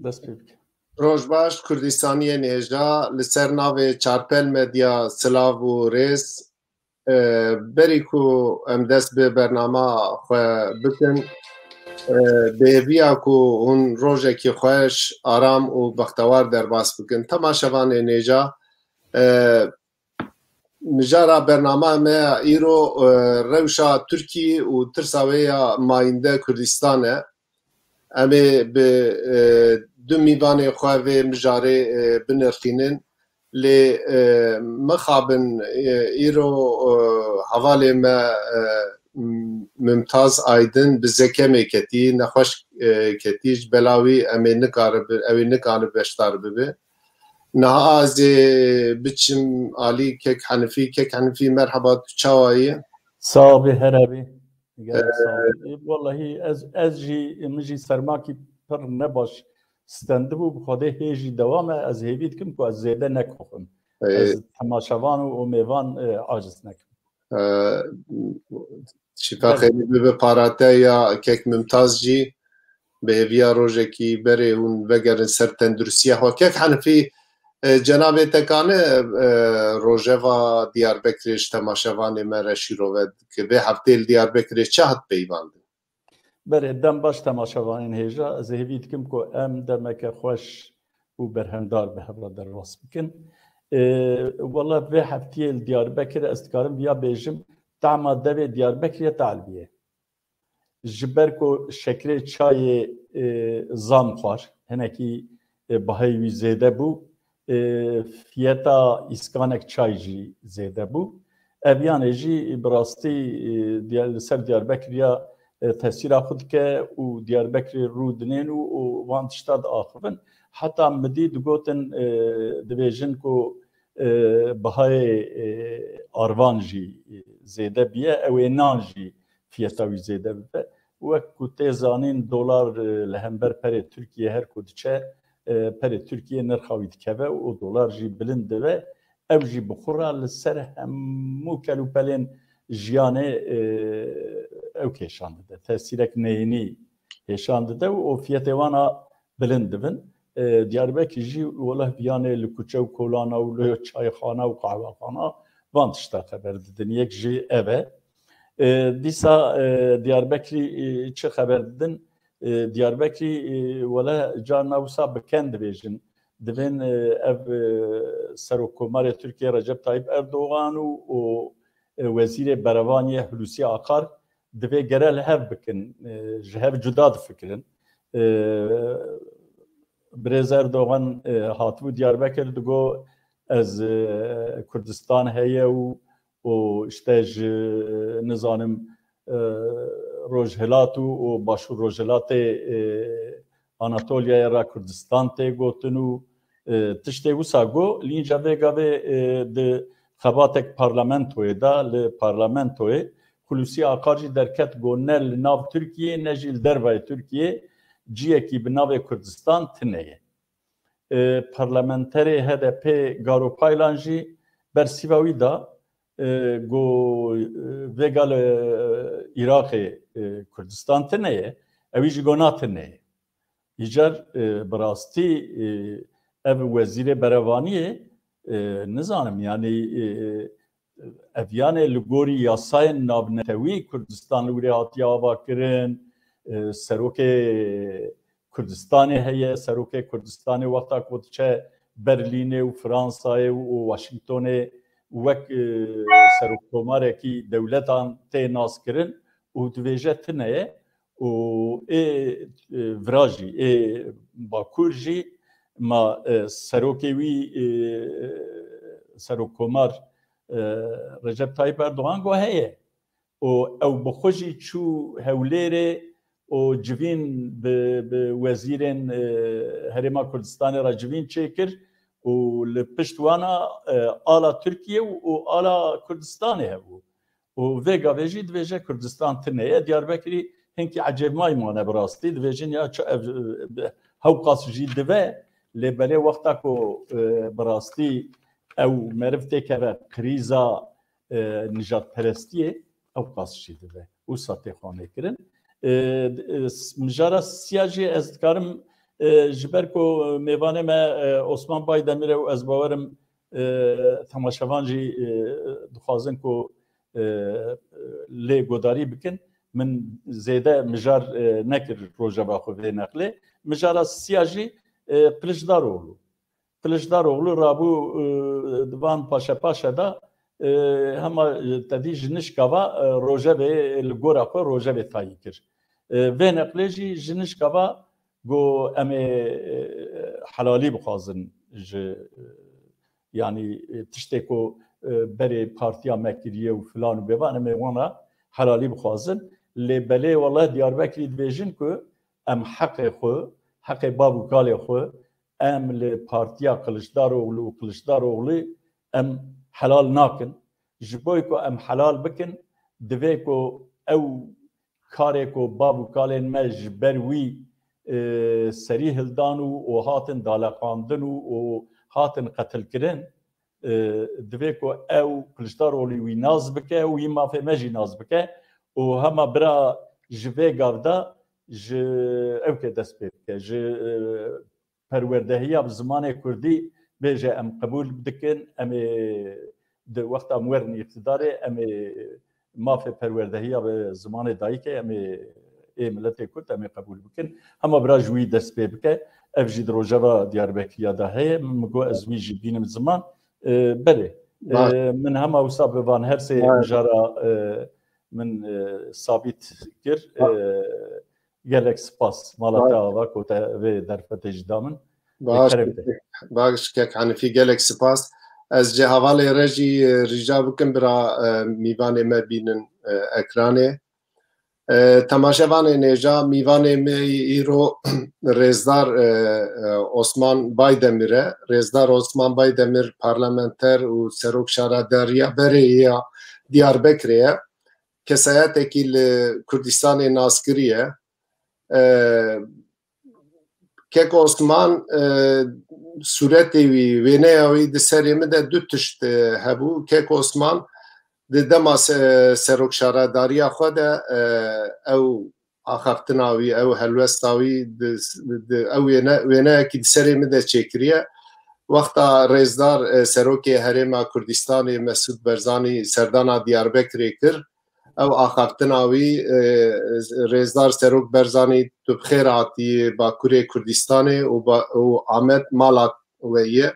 دەست پێ بکە. ڕۆژباش کوردستانیە نێژا لەسەر ناوێ چارپەل مەدیا سلااو و ڕێز بەریک و ئەم دەست بێ بەرنامە خۆ بکن بێڤیا و هون ڕۆژێکی خۆش ئارام و بەختەوار دەرباس بکن تەماشەوانێ نێژا مجارا بەرنامە me îro rewşa Tirkî û tirsaweya mayînde Kurdistanê em ê bi du mîvanê xwe vê mijarê binirxînin lê mixabin îro hevalê me Mümtaz Aydin bi zekemê ketî nexweş ketî ji belawî em ê nikare beşdar bibe. Niha ez ê biçim alî Kek Henifî merheba tu çawa yî? Sağ bê herabî. Wallahî ez jî min jî sermakî pir nebaş stendibû bi Xwedê hêjî dewam e ez hêvî dikim ku ez zêde nekoxim. Ez temaşevan û mêvan aciz nekim. Şîfa xêrî bibe parateya Kek Mümtaz jî bi hêviya rojekî berê hûn vegerin ser tenduristiya xwe. Kek Henifî cenabê tekane rojeva Diyarbekirê ji temaşevanê me re şîrove dike vê heftê li Diyarbekirê çi hat peybandin? Berê dem baş temaşevanên hêja ez hêvî dikim ku em demeke xweş û berhemdar bi hev re derbas bikin. Wala vê heftiyê li Diyarbekirê ez dikarim viya bêjim tema devê Diyarbekirê Talbiye. Ji ber ku şeklê çayê zam xwar hinekî bihayê wî zêde bû fiyeta îskanek çay jî zêde bû. Eviyanê jî bi rastî li ser Diyarbekirîya tesîra xwe dike û Diyarbekirê rû dinên û van tişta diaxivin. Heta midî digotin dibêjin ku bihayê arvan jî zêde biye ew ê nan jî fiyeta wî zêde bibe. Wek ku tê zanîn dolar li hember perê Tirkiye her ku diçe perê Tirkiye nirxa wî dikeve û dolar jî bilind dibe. Ew jî bixura li ser hemû kelûpelên jiyanê ew kêşan dide. Tesîrek neyînî hêşan dide û o fiyetê wana bilind dibin. Diyarbekir jî wela viyanê li kuçe û kolana û li çayxana û qehwexana van tişta xeber didin. Yek jî ev e. Dîsa Diyarbekirî çi xeber didin? Diyarbekirî wela carna wisa bi ken dibêjin. Divên ev Serokkomarê Tirkiye Recep Tayyip Erdogan û Wezîrê Berevaniyê Hulusi Akar divê gere li hev bikin. Ji hev cuda difikirin. Birêz Erdogan hatibû Diyarbekir digo ez Kurdistan heye û işte ji nizanim Rojhilat û Başûr Rojhilatê Anatolyaya ra Kurdistan tê gotin û tiştê wisa got lînca vê gavê di xebatek parlamentoyê da li parlamentoyê Hulusi Akar jî derket got ne li nav Tirkiyê ne jî li dervayê Tirkiyê ciyekî bi navê Kurdistan tune ye. Parlamenterê HDP Garopaylan jî bersîva wî da got vêga li Iraqê Kurdistan tune ye ew jî got natune ye. Îcar bi rastî ev Wezîrê Berevaniyê nizanim yanî eviyanê li gorî yasayên navnetewî Kurdistan li wîrê hatiye avakirin Serokê Kurdistanê heye Serokê Kurdistanê wexta ku diçe Berlînê û Fransayê û Washingtonê wek serokkomarekî dewletan tê naskirin û dibêje tune ye û ê vira jî ê Bakur jî ma serokê wî serokkomar Recep Tayyip Erdogan got heye û ew bi xwe jî çû Hewlêrê û civîn bi wezîrên Herêma Kurdistanê re civîn çêkir û li pişt wana ala Tirkiye û ala Kurdistanê hebû û vê gavê jî dibêje Kurdistan tune ye. Diyarbekirî hinkî ecêbmayî mane bi rastî dibêjin ya çi ev hewqas jî dibe lê belê wexta ku bi rastî ew meriv tê keve krîza nijadperestiyê hewqas jî dibe wisa tê xwanêkirin. Mijara siya jî ez dikarim ji ber ku mêvanê me Osman Baydemirê û ez bawerim temaşevan jî dixwazin ku lê godarî bikin min zêde mijar nekir rojeva xwe vê neqlê mijara siya jî Kılıçdaroğlu rabû divan paşa da hema tedî ji nişkava rojevê li gora xwe rojevê tayî kir vê neqlê jî ji nişkava got em ê helalî bixwazin ji yani tiştê ku berê partiya me kiriye û filan û bêvan em ê wana helalî bixwazin lê belê wallahi Diyarbekirî dibêjin ku em heqê xwe heqê bav û kalê xwe em li partiya Kılıçdaroğlu û Kılıçdaroğlu em helal nakin ji bo ku em helal bikin divê ku ew karê ku bav û kalên me ji ber wî serî hildan û hatin daleqandin û hatin qetilkirin divê ku ew Kılıçdaroğlu wî naz bike û wî mafê me jî naz bike û hema bira ji vê gav da ji ew kê dest pê bike ji perwerdehiya bi zimanê Kurdî bêje em qebûl dikin em ê di wexta em werin îqtidarê em ê mafê perwerdehiya bi zimanê dayîkê em ê milletê Kurd em ê qebûl bikin hema bira ji wî dest pê bike ev jî di rojeva Diyarbekiriya da heye min got ez wî jî bînim ziman belê min hema wisa bi van her sê mijara min sabît kir gelek spas mala te ava ku te vê derfetê jî da min باش kek Hanifî gelek spas ez ji hevalê re jî rica bikim bira mîvanê me bînin ekranê temaşevanê nêja mîvanê me îro Rêzdar Osman Baydemir e Rêzdar Osman Baydemir parlamenter û serok şaradariya berê ya Diyarbekirê ye kesayetekî li Kurdistanê naskirî ye Kek Osman suretê wî wêneya wî di serê min de du tişt hebû Kek Osman di dema serokşaradariya xwe de ew axaftina wî ew helwesta wî ew wêneyekî di serê min de çêkiriye wexta Rêzdar serokê Herêma Kurdistanê Mesûd Barzanî serdana Diyarbekirê kir ew axaftina wî Rêzdar Serok Barzanî tu bi xêr hatî Bakurê Kurdistanê û Amed mala we ye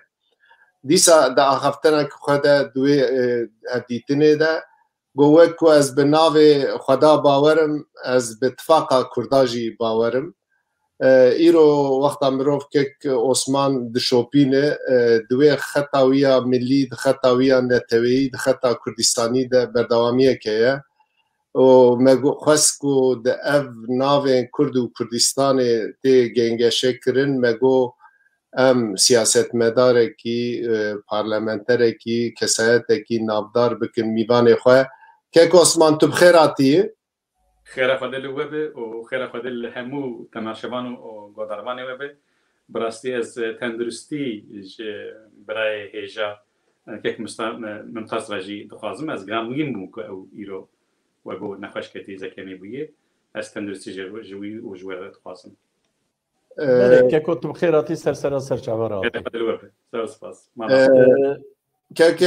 dîsa di axaftinek xwe de di wê hevdîtinê de got wek ku ez bi navê xweda bawerim ez bi itifaqa Kurda jî bawerim îro wexta mirov kek Osman dişopîne di wê xeta wî ya millî di xeta wî ya neteweyî di xeta Kurdistanî de berdewamiyeke ye û me xwest ku di ev navên Kurd û Kurdistanê tê gengeşe kirin me got em siyasetmedarekî parlamenterekî kesayetekî navdar bikin mîvanê xwe Kek Osman tu bi xêr hatiyî خێرا خودê li we be û xêra xwedê li hemû temaşevan û godarvanê we be bi rastî ez tenduristî ji birayê hêja kek Mimtaz re jî dixwazim ez giramgîn bûm ku ew îro we got nexweşketî zekemê bûye ez tenduristî ji wî û ji we re dixwazim keko tu bi xêr hatî sersera serçavara xêra li we be spas kek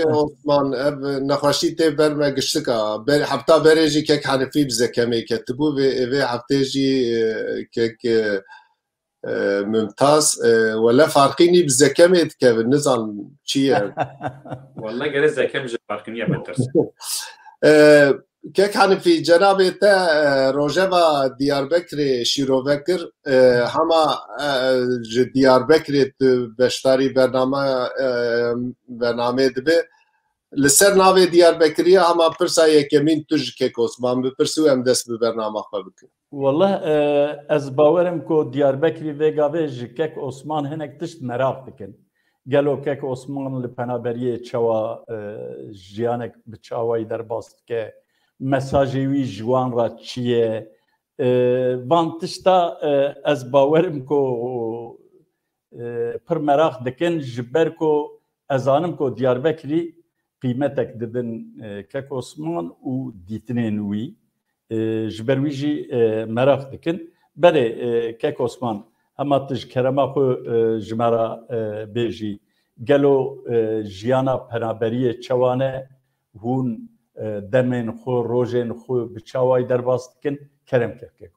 Osman ev nexweşî tê ber me giştika hefta berê jî kek Hanifî bi zekemê ketibû vê heftê jî kek Mimtaz wele farqînî bi zekemê dikevin nizanim çi ye walla gere zekem ji farqîniya betirsin Kek Hanifî cenabê te rojeva Diyarbekirê şîrove kir hema ji Diyarbekirê tu beşdarî bernamê dibe li ser navê Diyarbekiriya hema pirsa yekemîn tu ji Kek Osman bipirsî û em dest bi bernama xwe bikin Wallah ez bawerim ku Diyarbekirî vê gavê ji Kek Osman hinek tişt merak dikin gelo Kek Osman li penaberiyê çawa jiyanek bi çawayî derbas dike mesajê wî ji wan re çi ye van tişta ez bawerim ku pir merak dikin ji ber ku ez zanim ku Diyarbekirî qîmetek didin Kek Osman û dîtinên wî ji ber wî jî merak dikin berê Kek Osman هەما تژ کەرەما خۆ ژمارە بێژی گەلۆ ژیانە پەنابەریە چەوانە هون دەمێن خۆ ڕۆژێن خۆ بچاوای دەرباز دکن کەرەم کردکێک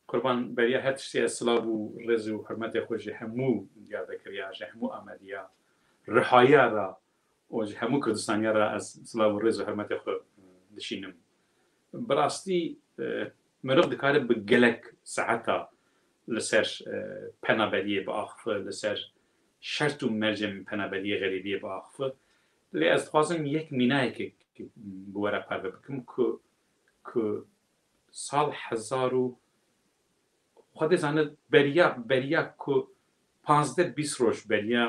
قوربان بەریا هەر شتێ سڵاو و ڕێز و حرمەتی خۆشی هەموو دیار دەکریا ژە هەموو ئامادیە ڕحایارە وجه هەموو کوردستانیارە ئەس سڵاو و ڕێز و حرمەتی خۆ دشینم بەڕاستی مرۆڤ دەکارێت بە گەلک سەعەتە لەسەر پەنابەریە بە ئاخفە لەسەر شەرت و مەرجم پەنابەریە غەریبیە بە ئاخفە لێ ئەس دخوازم یەک مینایەکێک بوەرە پارە بکەم کە ساڵ هەزار و خوا دەزانێت بەریا کە 15-20 ڕۆژ بەریا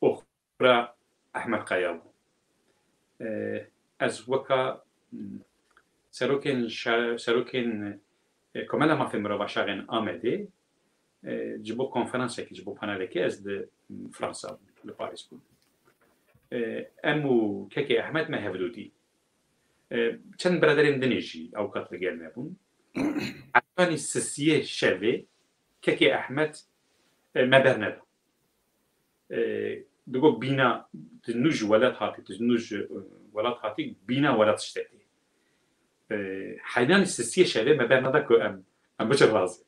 ئۆخرا ئەحمەد قەیا بوو ئەس وەکە سەرۆکێن کۆمەلە مافێ مرۆڤ شاغێن ئامەدێ ji bo konferansێکی ji bo panelekê ez li Fransa li Parîs bûm em û kekê Ehmed me hevdûdî çend biraderên dinê jî ew kat li gel me bûn ewanî sisiyê şevê kekê Ehmed me berneda digo bîna nû ji welat hatî nû ji welat hatî bîna welat ştetê heydanî sisiyê şevê me berneda ku em biçin razî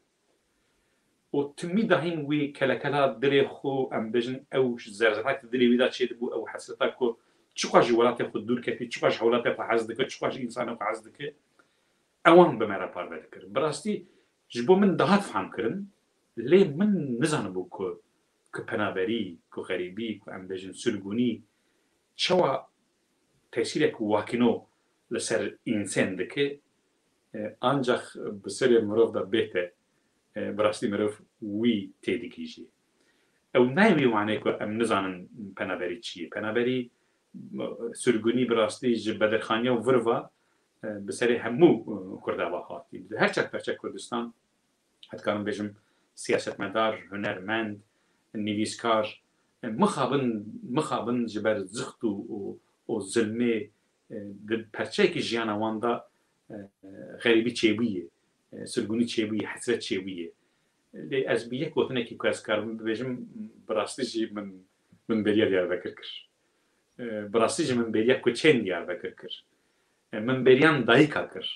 و تمی داهیم وی کلکلا دلی خو ام بجن او زرزرات دلی ویدا چه دبو او حسرتا کو چقاش ولات خود دور کفی چقاش حولات فحز دک چقاش انسان فحز دک اوان به مرا پار بکر براستی جبو من دهات فهم کرن لی من نزانه بو که پنابری که غریبی که ام بجن سلگونی چوا تاثیر کو واکنو لسر انسان دک انجخ بسر مروف دا بهته براستی مرۆڤ وی تێدیکیژێ ئەو ناوی وانەیە کە ئەم نزانن پەنابەری چییە پەنابەری سورگونی براستی ji بەدرخانیە و ڤرڤە بەسەری هەموو کورداوا هاتی هەر چەک پەرچەک کوردستان هەتکارم بێژم سیاسەتمەدار هونەرمەند نویسکار مخابن ji ber zixt û zilmê پەرچەیەکی ژیانە واندا غەریبی چێبوویە سرگونی چێبووی حەسرەت چێبوویە لێ ئەس بە یەک گوتنێکی کو ئەسکارم ببێژم بەڕاستیژی من بەریە دیاربەکر کرد بەڕاستیژی من بەریە کوچێن دیاربەکر کرد من بەریان دایکا کرد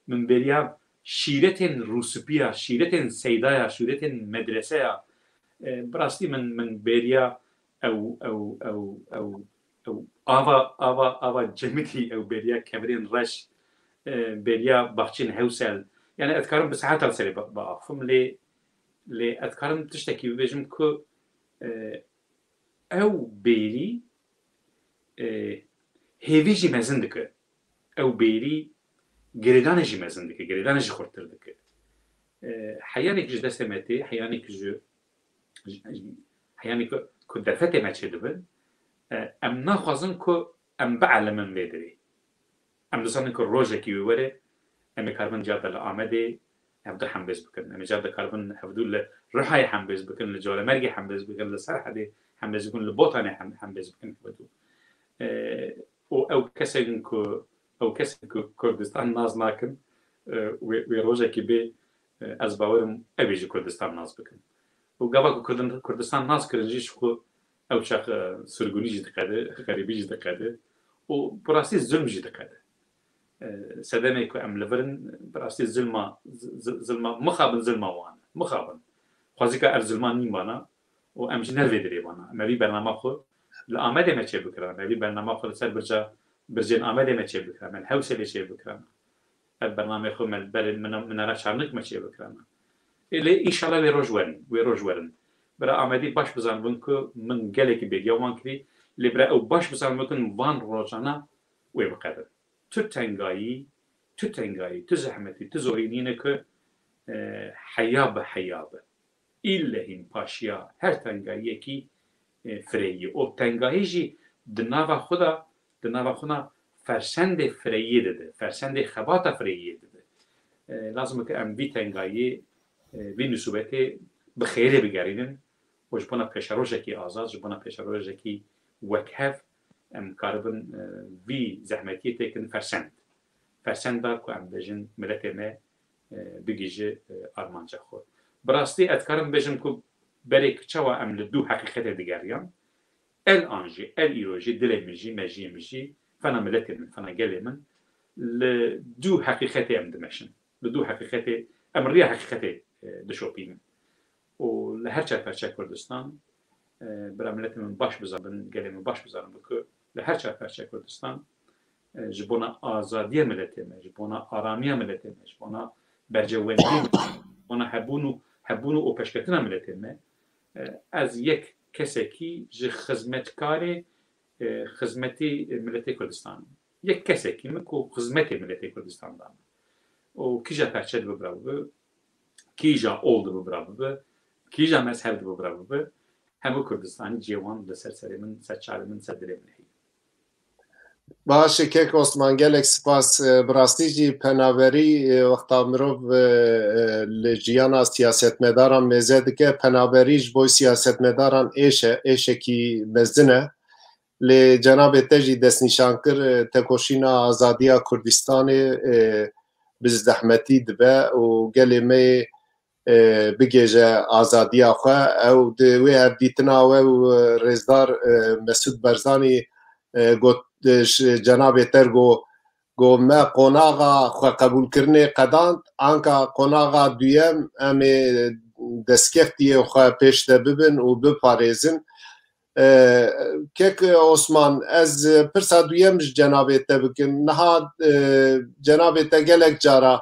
من بەریە شیرەتێن ڕووسپیە شیرەتێن سەیدایە شیرەتێن مەدرسەیە بەڕاستی من بەریە ئەو ئاوا جەمتی ئەو بەریە کەمرێن ڕەش بێریا باخچین هەوسەل یعنی ئەتکارم بە سەعاتە سەرێ بەئافم لێ ئەتکارم تشتێکی ببێژم کە ئەو بێری هێویژی مەزن دکە ئەو بێری گرێدانێژی مەزن دکە گرێدانێژی خۆرتر دکە حەیانێکیش دەستێمەتێ حەیانی کە دەرفەتێمە چێ دەبن ئەم ناخوازن کە ئەم بەعە من لێ دەرێ ئەم دەزانن کە ڕۆژێکی وەرە ئەمێ کاربن جادە لە ئامەدێ هەفتە حەمبێز بکەن ئەمێ جادە کاربن هەفتوو لە ڕحای حەمبێز بکەن لە جۆرەمەرگی حەمبێز بکەن لە سەرحەدێ حەمبێز بکەن لە بۆتانێ حەمبێز بکەن هەفتوو ئەو کەسێک کە کوردستان ناز ناکەن وێ ڕۆژێکی بێ ئەس باوەرم ئەوێژی کوردستان ناز بکەن و گاوا کوردستان ناز کردنجیش خۆ ئەو چاق سورگونیژی دەکاتێ غەریبیژی دەکاتێ و بڕاستی زلمژی دەکاتێ سەدەمێک ئەم لەبرن بەڕاستی زلمە مخابن زلماوانە مخابن خوازیکە ئەر زلمان نیمبانە و ئەمژی نەروێ درێبانە ئەمەوی بەرنامە خۆ لە ئامەدێمە چێ بکران ئەوی بەرنامە خۆ لەسەر برجێن ئامەدێمە چێ بکران من هەوسێ لێ چێ بکران ئەر بەرنامەی خۆ منەرە چارنکمە چێ بکرانە لێ ئیشەڵە وێ ڕۆژ وەرن برا ئامەدی باش بزانبن کە من گەلێکی بێگیاوان کردی لێ برا ئەو باش بزان بکەن وان ڕۆژانە وێ بقەدن تو تنگایی تو زحمتی تو زۆرینینە کە حەیابە ئیلە هین پاشیا هەر تنگاییەکی فرەیی ئۆ تنگاییژی دناوا خۆدا فەرسەندێ فرەیی دەدە فەرسەندێ خەباتە فرەیی دەدە لازمە کە ئەم وی تنگایی وی نوسوبەتێ بخێرێ بگەڕێنن وەش بۆنە پێشەڕۆژێکی ئازاد ji بۆنە پێشەڕۆژێکی وەک هەف ئەم کاربن وی زەحمەتی تێکن فەرسەندا کو ئەم بێژن ملەتێ me bigîje armanca xwe براستی اتکارم بجم که برای چوا عمل دو حقیقت دیگریان الان جی ایروجی دل مجی فنا ملت من فنا گل من لدو حقیقت ام دمشن لدو حقیقت امری حقیقت دشوپین و لهر چه پرچه کردستان برای ملت من باش بزارن گل من باش بزارن بکو لهر چه پرچه کردستان جبونا آزادی ملت من جبونا آرامی ملت من جبونا برجوانی جبونا هبونو و پشکتنا ملت من از یک کسی که خدمتکار خدمتی ملت کردستان یک کسی که مکو خدمت ملت کردستان دارم و کیجا پرچه ببرو کیجا اولد ببرو کیجا مذهب ببرو همه کردستانی جوان لسر من سرچار من صدر من هی باشه که عثمان گلک سپاس براستی جی پناوری وقتا مروف لجیانا سیاست مداران مزد که پناوریش بوی سیاست مداران ایشه کی مزنه لجناب تجی دست نشان کر تکوشینا آزادیا کردستان بزدحمتی دبه و گلی می بگیجه آزادیا خواه او دوی هفدیتنا و رزدار مسعود برزانی گوت جناب ترگو گو ما قناغا خو قبول کرنه قداند آنکا قناغا دویم ام دسکفتی خو پیش ده ببن و بپارێزن کێک عوسمان ez pirsa دویم ji cenabê te bikim niha cenabê te gelek cara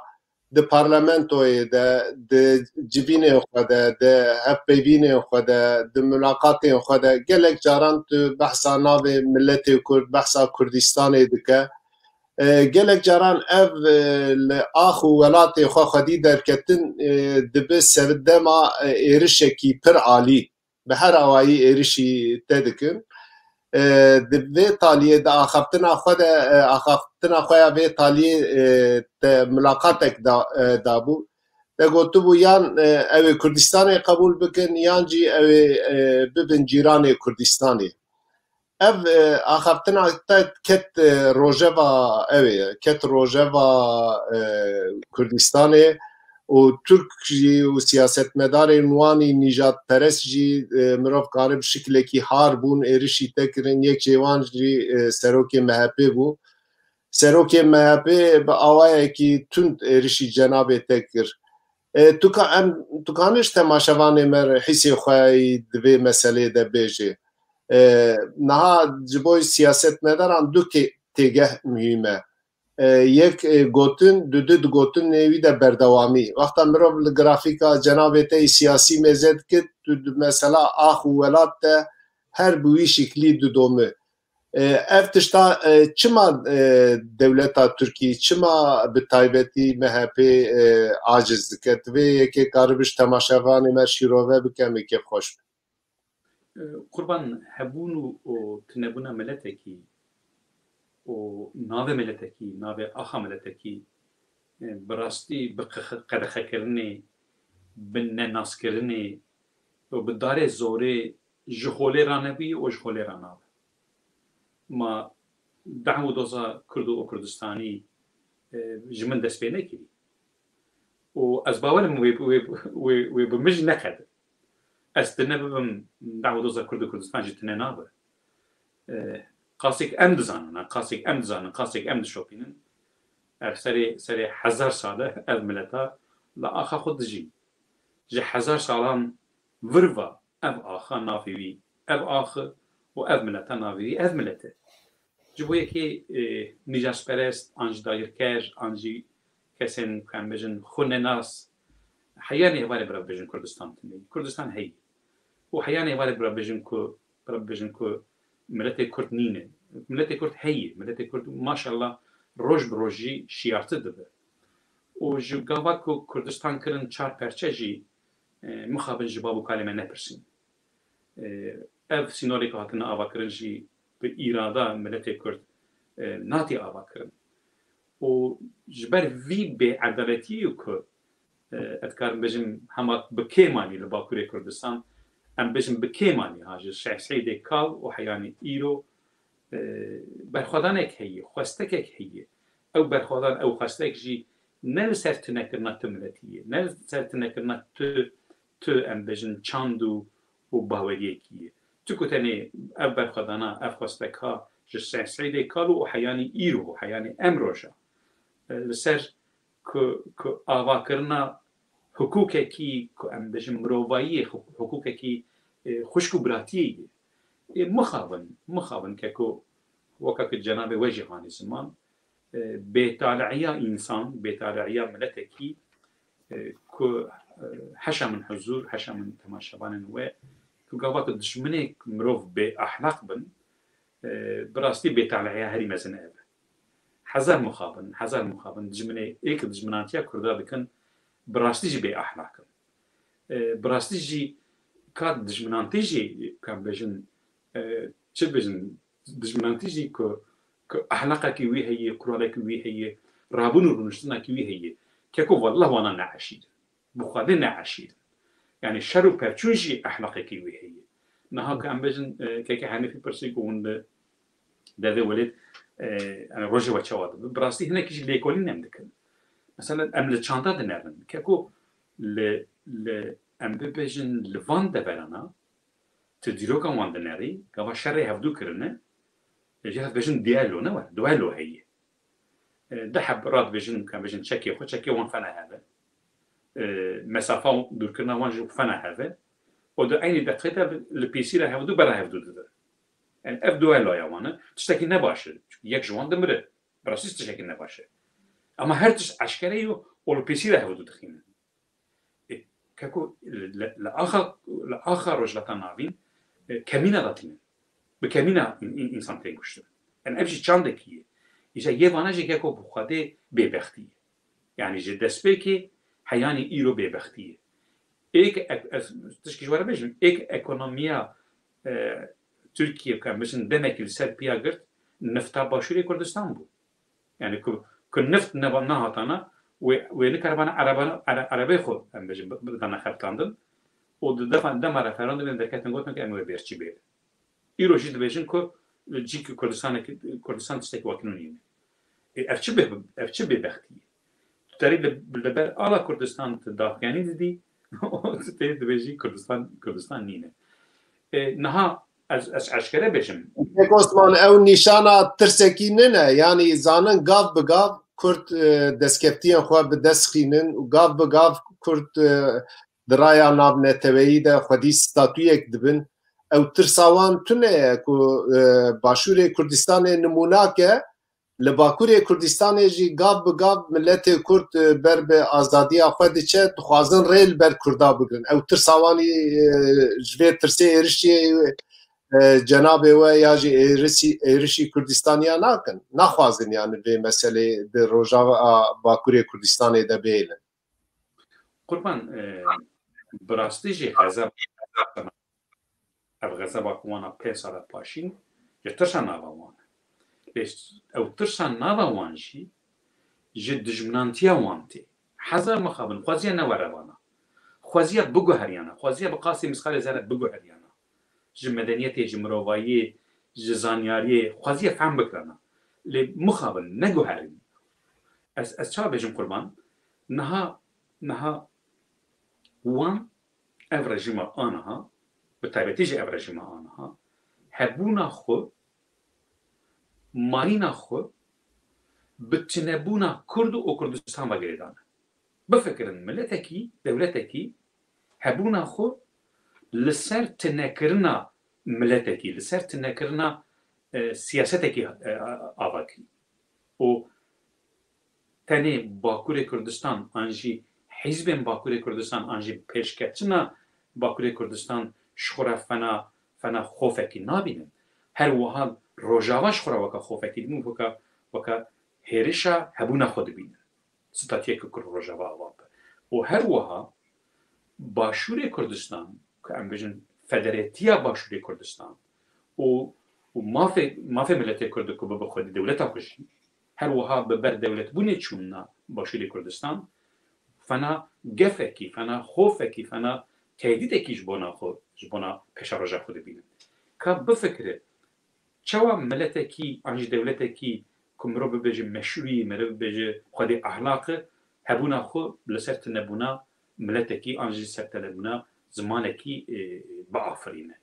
di parlamentoyê de di civînê xwe de di hevpeyvînê xwe de di mulaqatên xwe de gelek caran tu behsa navê milletê Kurd behsa Kurdistanê dike gelek caran ev li ax û welatê xwe xwedî derketin dibe sevdema êrişekî pir alî bi her awayî êrişî te dikin di vê taliyê de axaftina xwe de axaftina xwe ya vê taliyê te mulaqatek dabû te gotibû yan ew ê Kurdistanê qebûl bikin yan jî ew ê bibin cîranê Kurdistanê ev axaftina te ket rojeva ew ê ket rojeva Kurdistanê û Türk jî û siyasetmedarên wanî nîjadperest jî mirov karib şiklekî har bûn êrişî te kirin yek jêwan jî serokê MHP bû serokê MHP bi awayekî tund êrişî cenabê te kir tu kanî ji temaşevanê me hîsê xwe di vê meselê de bêje niha ji bo siyasetmedaran du têgeh muhîm e yek gotin du gotin nêwî de berdewamî wexta mirov li grafîka cenabê te siyasî mêze dikir tu mesela ax û welat te her bi wî şiklî didome ev tişta çima dewleta Tirkî çima bi taybetî MHP aciz dike tu vê yekê karibî ji temaşevanê me şîrove bike mekê xweş Kurban hebûn û tunebûna milletekî û navê milletekî navê axa milletekî bi rastî bi qedexekirinê bi nenaskirinê û bi darê zorê ji holê re nebî û ji holê re nabe ma dehm doza Kurd û Kurdistanî ji min dest pê nekirî û ez bawerim wê bi min jî neqede ez tune bibim dehm doza Kurd û Kurdistan jî tune nabe qasek em dizanin qasek em dişopînin ev serê hezar sale ev milleta li axa xwe dijî ji hezar salan virva ev axa navê wî ev axi û ev milleta navê wî ev millet e ji bo yekê nîjasperest an jî dayirker an jî kesên em bêjin xwenenas heyanê êvarê bira bêjin Kurdistan tunê Kurdistan heyî û heyanê êvarê bira bêjin ku milletê Kurd nîne milletê Kurd heyî milletê Kurd maşallah roj bi roj jî şiyartî dibe û ji gava ku Kurdistan kirin çar perçe jî mixabin ji bav û kalê me nepirsîn ev sînorê ku hatine avakirin jî bi îrada milletê Kurd natî avakirin û ji ber vî bêedaletiyê ku ez dikarim bêjim hema bi kêmanî li Bakurê Kurdistan em bêjin bi kêmanî ha ji Şehsêdê Kal û heyanî îro berxwedanek heye xwestekek heye ew berxwedan ew xwestek jî ne li ser tunekirina tu milletî ye ne li ser tunekirina tu تو ام بجن چاندو و باوریه کیه تو کتنی اف برخدانا اف خواستکا جسن سعیده کالو و حیانی ایرو و حیانی امروشا لسر که آوا کرنا حقوقه کی که ام بجن مروایی حقوقه کی خشکو براتیه مخابن که وكاك الجناب وجه عن الزمان بتالعية إنسان بتالعية ملتكي كو حشا من حضور حشا من تماشبان و كو قوات الدشمنك مروف بأحلاق بن براستي بتالعية هري مزنة حذر مخابن دجمني إيك دجمناتيا كردا بكن براستي جي بأحلاق براستي جي كاد دجمنانتي جي كان بجن چه بجن دجمنانتيجي که أحلاقه كوي هي كراله كوي هي رابون ورنشتنا كوي هي كيكو والله وانا نعشيد بخاطر نعشيد يعني شر وبرچونجي أحلاقه كوي هي نها كأم بجن كيكي حنيفي برسيكو وند ده ولد أنا روجي وشواد براسي هنا كيش ليكولي نمدكن مثلا أم للشانتا دنرن كيكو أم بجن لفان دبرنا تديروكا وان دنري كوا شر هفدو كرنه جهة بيجن دوالو هي ده حب راد بيجن كان بيجن تشكي وان فنا هذا مسافة دور كنا وان جو فنا هذا وده عيني دقيقة البيسي له هفدو برا هفدو ده يعني اف دوالو يا وانا تشتكي نباشه يك جوان دمره براسيس تشتكي نباشه اما هرتش عشكريو والبيسي له هفدو دخينه كاكو لآخر رجلتان ناوين كمينة داتين بكمينة إنسان تنگوشتن أنا أبجي چاندكيه إذا يوانا جي كاكو بخاطه ببختيه يعني جي دسبيكي حياني إيرو ببختيه إيك تشكي جوارا بيجم إيك إكونوميا تركيا كان مثلا دمك السر بيا قرد نفتا باشوري كردستان بو يعني كن نفت نهاتانا ونكربانا عربي خود هم بيجم بدانا خرطاندن ودفع دم رفراندم من دركتن قوتنا كأنه بيرچي بير إيرو جيد بيجن كو جيك كردستان تستيق واكنونيين أفچه ببختيه تريد بالبر على كردستان تدافعني دي تريد بيجي كردستان نينه نها از عشكره بيجم عثمان او نشانه ترسكيننه يعني زانن قاف بقاف كرد دسكبتيان خو بدسخينن وقاف بقاف كرد درايا ناب نتويي ده خدي ستاتويك دبن او ترساوان تونه کو باشور کردستان نموناکه لباکور کردستان جی گاب بگاب ملت کرد بر به آزادی خود چه خوازن ریل بر کردا بگن او ترساوانی جوی ترسی ارشی جناب و یا جی ارشی کردستانیا ناکن نخوازن يعني به مسئله در روجا باکور کردستان ده بیلن قربان براستی جی غزب غزب وانا پیسر پاشین یا ترسان ناوان او ترسان ناوان شی جد دجمنانتیا وانتی حذر مخابن خوازیا نواروانا خوازیا بگو هریانا خوازیا بقاسی مسخال زارت بگو هریانا ج مدنیتی ج مروایی ج زانیاری خوازیا فهم بکرانا لی مخابن نگو هرین از چا بجم قربان نها وان اف رژیم آنها بتایبەتی ژێ ئەڤڕێژیمە ئانها هەبوونا خۆ مانینا خۆ بتنەبوونا کورد و کوردستان بەگرێدانە بفکرن ملەتێکی دەولەتێکی هەبوونا خۆ لەسەر تنەکردنا ملەتێکی لەسەر تنەکردنا سیاسەتێکی ئاواکی و تەنێ باکوورێ کوردستان ئانژی حیزبên باکوورێ کوردستان ئانژی پێشکەچنا باکوورێ کوردستان شخورا فنا خوفکی نابینن هر وها روجاواش خورا وکا خوفکی دیم وکا هیرشا هبونا خود بینن ستاتیه که روجاوا آواب و هر وها باشور کردستان که ام بجن فدراتیا باشور کردستان و مافی ملت کرد که به خود دولتا کشی هر وها ببر دولت بونه چوننا باشور کردستان فنا گفکی فنا خوفکی فنا تهدیدێکی ji bona peşaroja xwe dibînin ka bifekire çawa miletekî an jî dewletekî ku mirov bibêje meşrûî mirov bibêje xwedê ahlaqi hebûna xwe li ser tinebûna miletekî an jî ser tenebûna زمانێکی بەئافرینە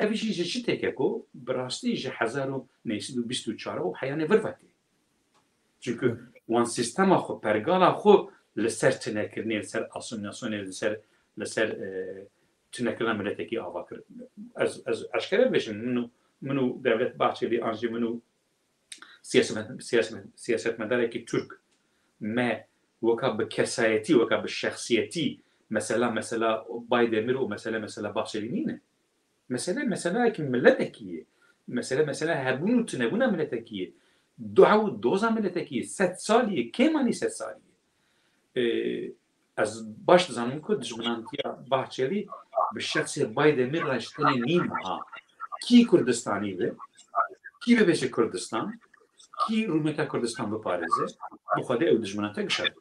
ئەویشی ژە چ تێکێکۆ بڕاستی ژە 1924 و حیانێ ڤڤەتی چونکە وان سیستەما خۆ پەرگاڵا خۆ لەسەر تنەکردنی لەسەر ئاسۆمیناسیۆنێ لەسەر تنەکردن ملەتێکی ئاوا کرد ئەشکرا بێژن من و دەولەت باچێلی ئانژی من و سیاسەتمەدارێکی تورک مە وەکا بە کەسایەتی وەکا بە شەخسیەتی مەسەلا بایدەمیر و مەسەلا باچێلی نینە مەسەلایەکی ملەتێکیە مەسەلا هەبوون و تنەبوونە ملەتێکیە دوعا و دۆزا ملەتێکیە 100 ساڵیە کێمانی 100 ساڵیە ئەس باش دەزانم کە دژمنانتیە باچێلی بە شەخسێ بایدەمیر ڕاشتنی نیمها کی کوردستانی بێ کی ببێژە کوردستان کی ڕوومەتە کوردستان بپارێزێ بخوادێ ئەو دژمنانتە گشت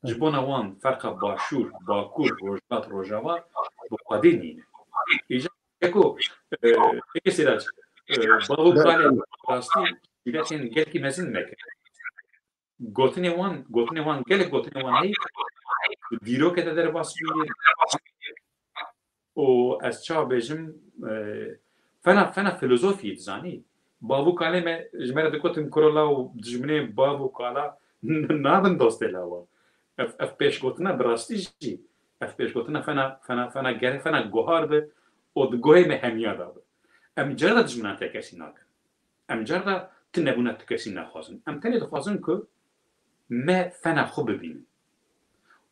ji bona wan ferqa başûr bakur rojdat rojava bi xwedê nîne êko sêrac bav kalê rastîîletên gelkî mezin neke gotinê wan gelek gotinê wan heye dîrokê de derbas bûye û ez ça bêjim fena filozofiyê dizanî bavû kalê me ji me re dikotin kurola û dijminê bav û kala nabin dostê lawa ev pêşgotina bi rastî jî ev pêşgotina fena gerek fena guhar be û di guhê me hemiya da be em cara da dijminan te kesî nakin em cara da tu nebûna tu kesî naxwazin em tenê dixwazin ku me fena xwe bibînin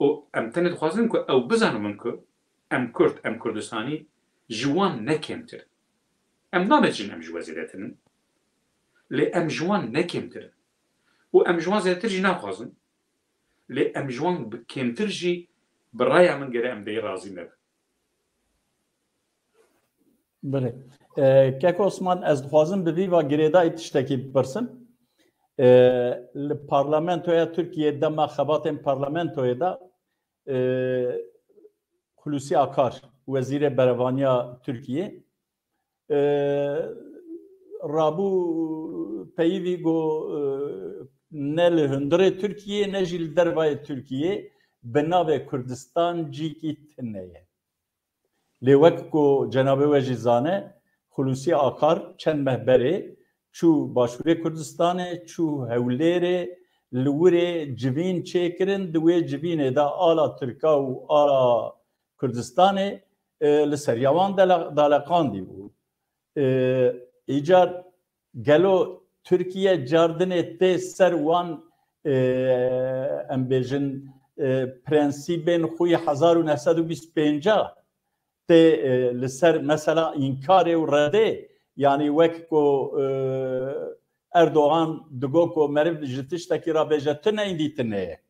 û em tenê dixwazin ku ew bizanin ku em Kurd em Kurdistanî ji wan nekêmtir em nameçin em ji we zêdetinin lê em ji wan nekêmtirin û em ji wan zêdetir jî naxwazin lê em ji wan bi kêmtir jî bi raya min gere em deyê razî nebe Bilê Keko Osman ez dixwazim bi vî va girêdayê tiştekî bipirsim li parlamentoya Tirkiye dema xebatên parlamentoyê de Hulusi Akar Wezîrê Berevaniya Tirkiye rabû peyivî got ne li hundirê Tirkiye ne jî li dervayê Tirkiye bi navê Kurdistan cîkî tune ye. Lê wek ku cenabê we jî zane Hulusi Akar çend mehberê çû Başûrê Kurdistanê çû Hewlêrê li wirê civîn çêkirin di wê civînê de ala Tirka û ala Kurdistanê li seriya wan daleqandî bû. Îcar gelo Tirkiye cardinê tê ser wan em bêjin prensîbên xwe 1925 tê li ser mesela înkarê û redê yanî wek ku Erdoğan digot ku meriv ji tiştekî ra bêje tune îndî tune ye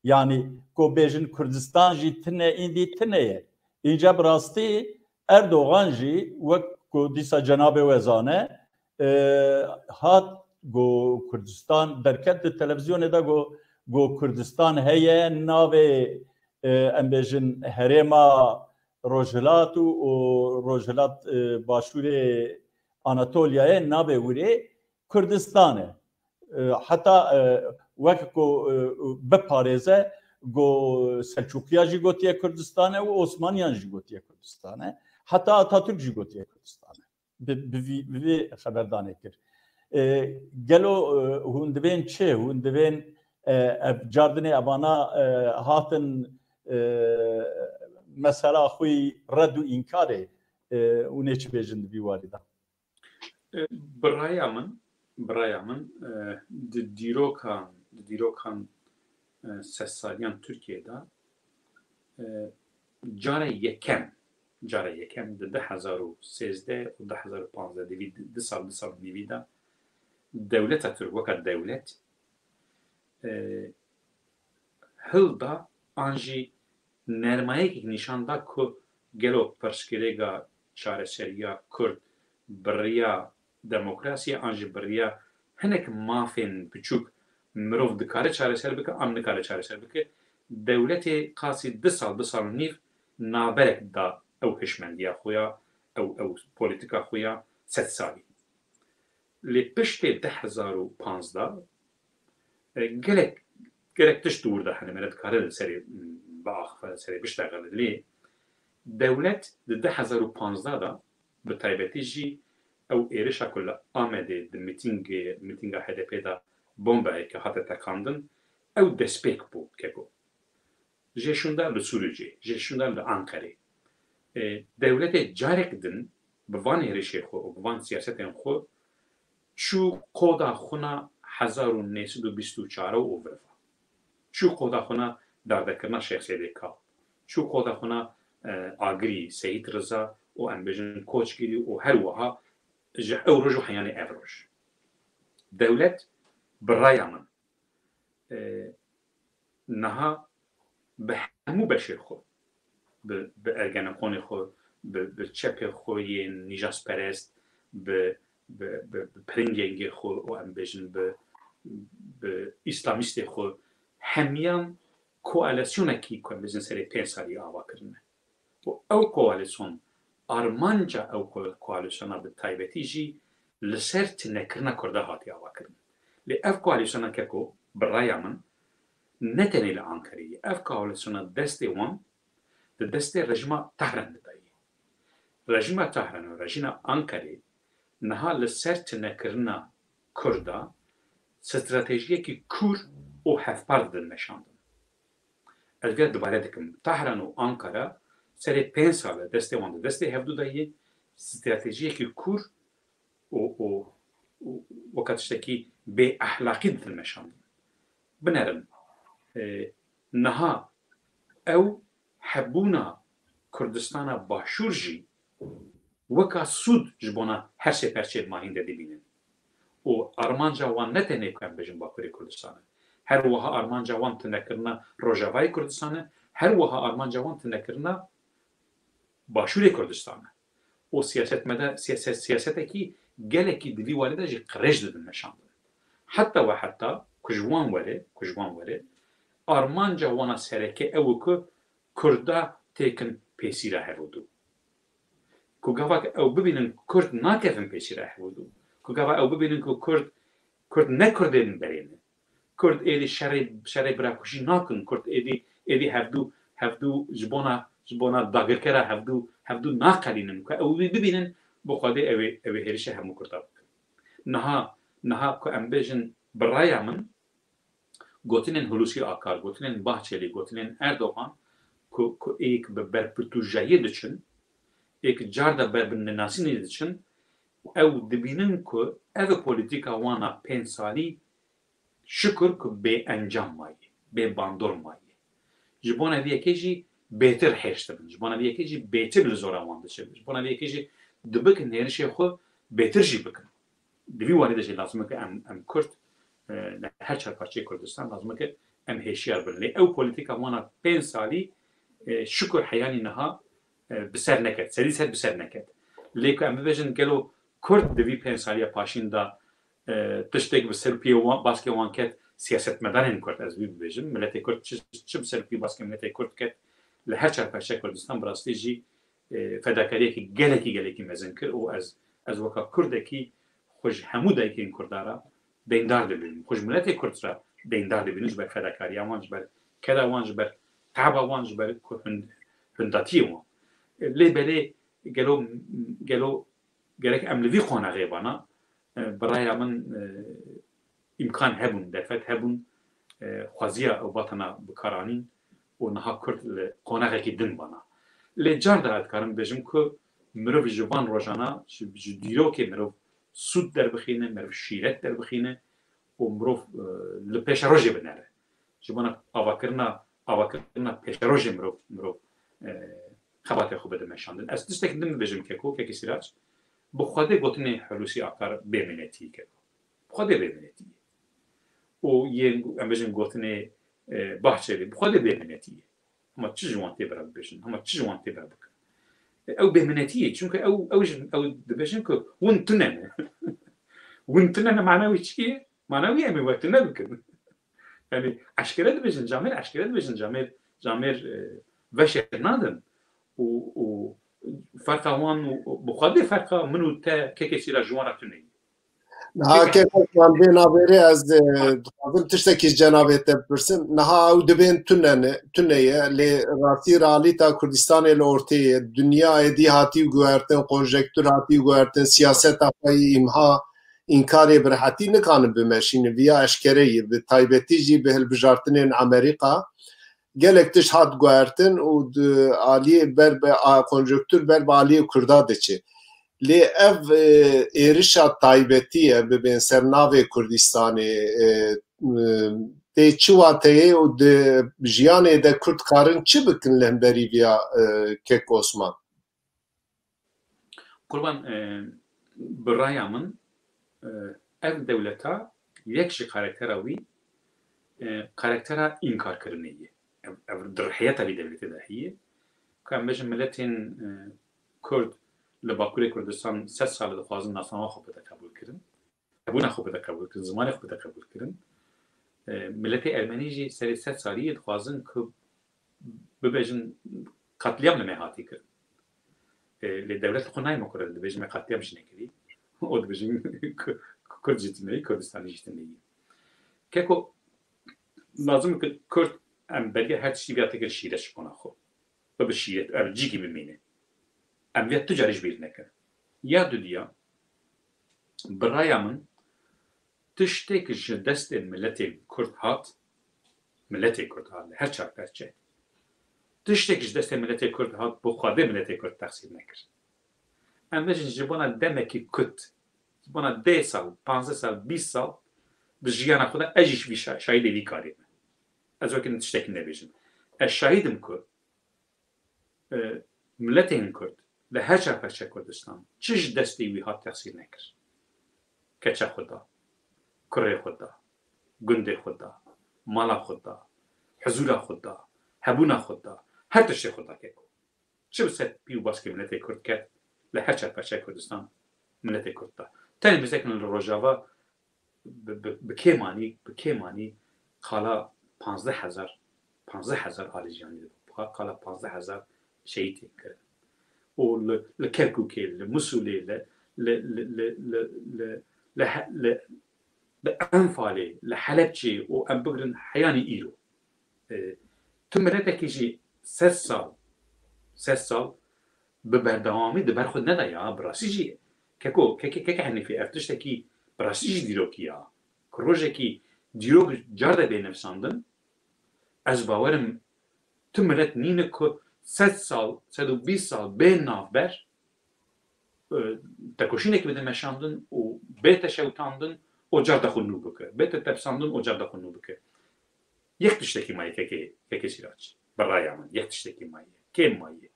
yanî ku bêjin Kurdistan jî tune îndî tune ye îca bi rastî Erdoğan jî wek ku dîsa cenabê we zane hat got Kurdistan derket di televizyonê de got Kurdistan heye navê em bêjin herêma Rojhilat û Rojhilat Başûrê Anatolyayê navê wirê Kurdistan e heta wek ku biparêze got Selçukya jî gotiye Kurdistan e û Osmaniyan jî gotiye Kurdistan e heta Atatürk jî gotiye Kurdistan e bi vê xeberdanê kir gelo hûn divên çi hûn divên ev cardinê evana hatin mesela xwe red û înkarê û nê çi bêjin di vî warî de biraya min di dîrokan sessaliyan Tirkiyeyê de cara yekem di 2013 û 2015 divî di sal nîvî de dewleta Tirk weka dewlet hilda an jî nermayekek nîşan da ku gelo pirsgirêka çareseriya Kurd biriya demokrasiya an jî biriya hinek mafên biçûk mirov dikare çareser bike an nikare çareser bike dewletê qasî di sal nîv naberek da ew hişmendiya xwe ya ew polîtika xwe ya 100 salî lê piştê 2015 gelek tişt dûr de hene me dikare li serê biaxife serê bişteqe lê دولت د 2015 دا به تایبەتی ژی ئەو ئێرشا کو لە ئامەدێ د میتینگا HDP دا بۆمبایەکە هاتە تەقاندن ئەو دەستپێک بوو کێکۆ ژێشوندا لە سوورجێ ژێشوندا لە ئانقەرێ دەولەتێ جارێک دن بڤان هێرشێ خۆ و بڤان سیاسەتێن خۆ چوو قۆدا خونا 1924 و ئۆڤرڤا چوو قۆدا خونا داردەکردنا شێخ سێدێ کاڵ چوو قۆدا خونا ئاگری سەید ڕزا و ئەمبێژن کۆچگیری و هەروەها ئەو ڕۆژ و حەیانێ ئەڤ ڕۆژ دەولەت بڕایە من نەها بە هەموو بەشێ خۆ بە ئەرگەنەقۆنی خۆ بە چەپێ خۆی نیژاس پەرست بە پرنگێنگێ خۆ و ئەمبێژن بە ئیسلامیستێ خۆ هەمیان کۆئالسیۆنێکی کوێبزن سەرێ 5 ساڵی ئاواکردنە ئەو کۆئالسیۆن ئارمانجا ئەو کۆئالسیۆنە بە تایبەتیژی لەسەر تنەکردنە کوردە هاتی ئاواکردن لێ ئەف کۆئالسیۆنە کەکۆ بڕایە من نەتەنێ لە ئانکەری ئەف کۆئالسیۆنە دەستێ وان دەستێ ڕژیما تەهران دەدایە ڕژیما تەهران و ڕژیما ئانکەرێ نەها لەسەر تنەکردنە کوردە ستراتێژیەکی کوور و هەفپار دەنەشاندن ئەگەر دووبارە دەکەم تەهران و ئانکەرە سەرێ 5 ساڵە دەستێ وان دەستێ هەفتوو دایە ستراتێژیەکی کوور وەکە تشتێکی بێ ئەخلاقی دەنەشاندن بنەرن نەها ئەو هەبوونا کوردستانە باشوور ژی وەکا سوود ji bona her sê perçê mahîn de dibînin û armanca wan ne tenê em bijin Bakurê Kurdistanê her wiha armanca wan tinekirina Rojavayê Kurdistanê her wiha armanca wan tinekirina Başûrê Kurdistanê û siyasetekî gelekî di vî walê de jî qirêj didin neşandin heta ve heta ku ji wan were armanca wana sereke ew ku Kurda têkin pêsîra hevûdû ku gavak ew bibînin Kurd nakevin pêsîra hevûdû ku gava ew bibînin ku Kurd ne Kurdên berêne Kurd êdî şerê birakuşî nakin Kurd êdî hevdû ji bona dagirkera hevdû naqelînin ku ew bibînin bi xwedê ew ê hêrişa hemû Kurda bikin niha ku em bêjin bi raya min gotinên Hulusî Akar gotinên Bahçeli gotinên Erdogan ku êk bi berpirtûjeyê diçin êk car da berbinenasînê diçin ew dibînin ku ev polîtîka wana 5 salî şikur ku bê encam maye bê bandor maye ji bona vê yekê jî bêtir hêş dibin ji bona vê yekê jî bêtir li zora wan diçe ji bona vê yekê jî dibikin hêrişê xwe bêtir jî bikin di vî walê de jî lazim e ku em Kurd her çarparçeyê Kurdistan lazim e ku em hêşiyar bin lê ew polîtîka wana 5 salî şikur heyanî niha bi ser neket serî ser bi ser neket lê ku em bibêjin gelo Kurd di vî 5 saliya paşîn da tiştek bi serpiyê baskê wan ket siyasetmedanên Kurd ez vî bibêjim milletê Kurd çi bi serpî baskê milletê Kurd ket li her çarparçeyê Kurdistan bi rastî jî fedakariyekî gelekî mezin kir û ez weka Kurdekî xwe ji hemû dayikên Kurdara deyndar dibînim xwe ji milletê Kurd ra deyndar dibînim ji ber fedakariya wan ji ber keda wan ji ber taba wan ji ber hundatiyê wan lê belê gelo gerek em li vî qonaxê bana bi raya min imkan hebûn derfet hebûn xwaziya ew batana bikaranîn û niha Kurd li qonaxekî din bana lê car da dikarim bêjim ku mirov ji van rojana ji dîrokê mirov sûd derbixîne mirov şîret derbixîne û mirov li pêşerojê binere ji bona avakirina pêşerojê mirov xebatê xwe bide meşandin ez tiştekî din bibêjim keko kekî sîraç bi xwedê gotinê Hulusî Akar bêminetî keko bi xwedê bêminetî û yên em bêjin gotinê Bahçeli bi xwedê bêminetî hema çi ji wan tê bira bibêjin hema çi ji wan tê bira bikin ew bêminetî ye çunku ew dibêjin ku hûn tunene hûn tunene mana wî çi ye mana wî em ê we tune bikin yani eşkere dibêjin camêr veşer nadin û ferqa wan bi xwedê ferqa min û te kekê sîra ji wan re tuneyî که من بین آوری از دوازم تشتکی جنابیت برسم نه او دبین تونه لی راتی رالی تا کردستان لورتی دنیا دی هاتی و گوهرتن کنجکتور هاتی و گوهرتن سیاست افایی امها اینکاری برحتی نکانم بمشین ویا اشکری به تایبتی جی به هلبجارتن امریکا gelek tiş hat guertin û aliyê ber be konjonktûr ber be aliyê Kurda diçe. Lê ev êrişa taybetî ye bibên ser navê Kurdistanê tê çi wateyê û di jiyanê de Kurd karin çi bikin li hemberî vêya Kek Osman? Kurban bi raya min ev dewleta yek ji karaktera wî karaktera înkarkirinê ye. Ev dirhiyeta vî devletê de heye ku em bêjin miletên Kurd li Bakurê Kurdistan 100 sal dixwazin nasnama xwe bide qebûl kirin, hebûna xwe bide qebûl kirin, zimanê xwe bide qebûl kirin. Miletê Ermenî jî serê 100 saliyê dixwazin ku bibêjin qetliyam li me hatî kirin. Lê devlet xwe nayê me kur dibêjin me qetliyam jî nekirî. O dibêjin Kurd jî tune yî, Kurdistanî jî tune yî. Keko lazım ki Kurd em belge her tiştî vêya tekir şîre ji bona xwe. Bi şîret ev cîkî bimîne. Em vêya tu carî ji bîr nekin. Ya dudiya bi raya min tiştek ji destên miletê Kurd hat, miletê Kurd hat li her çar perçe. Tiştek ji destên miletê Kurd hat bi xwedê miletê Kurd texsîl nekir. Em bêjin ji bona demekî Kurd, ji bona 10 sal, 15 sal, 20 sal bi jiyana xwe de ez jî şahîdê vî karê me. Ez wekin tiştekî nebêjim. Ez şahîdim ku miletên Kurd li her çar perçe Kurdistan çi ji destê wî hat texsîl nekir. Keça xwe da, kurê xwe da, gundê xwe da, mala xwe da, huzûra xwe da, hebûna xwe da, her tiştê xwe da keko. Çi bi ser pî û baskê miletê Kurd ket li her çar perçe Kurdistan miletê Kurd da. Tenê bizekin li Rojava bi kêmanî qala 15,000 alîjanî qala 15,000 şehîd kirin. O li Kerkûkê, li Musulê, li Enfalê, li Helepçê û em bigirin heyanî îro. Tu miletekî jî 100 sal bi berdewamî di ber xwe neda ya bi rastî jî keko henîfê ev tiştekî bi rastî jî dîrokî ya. Ku rojekî dîrok car de bênivîsandin ez bawerim tu milet nîne ku 100 sal, 120 sal bên navber tekoşînekî bide meşandin û bê te şewtandin o car de xwe nû bike. Bê te tepsandin o car de xwe nû bike. Yek tiştekî maye kekê Sîraç. Bi raya min yek tiştekî maye. Kêm maye.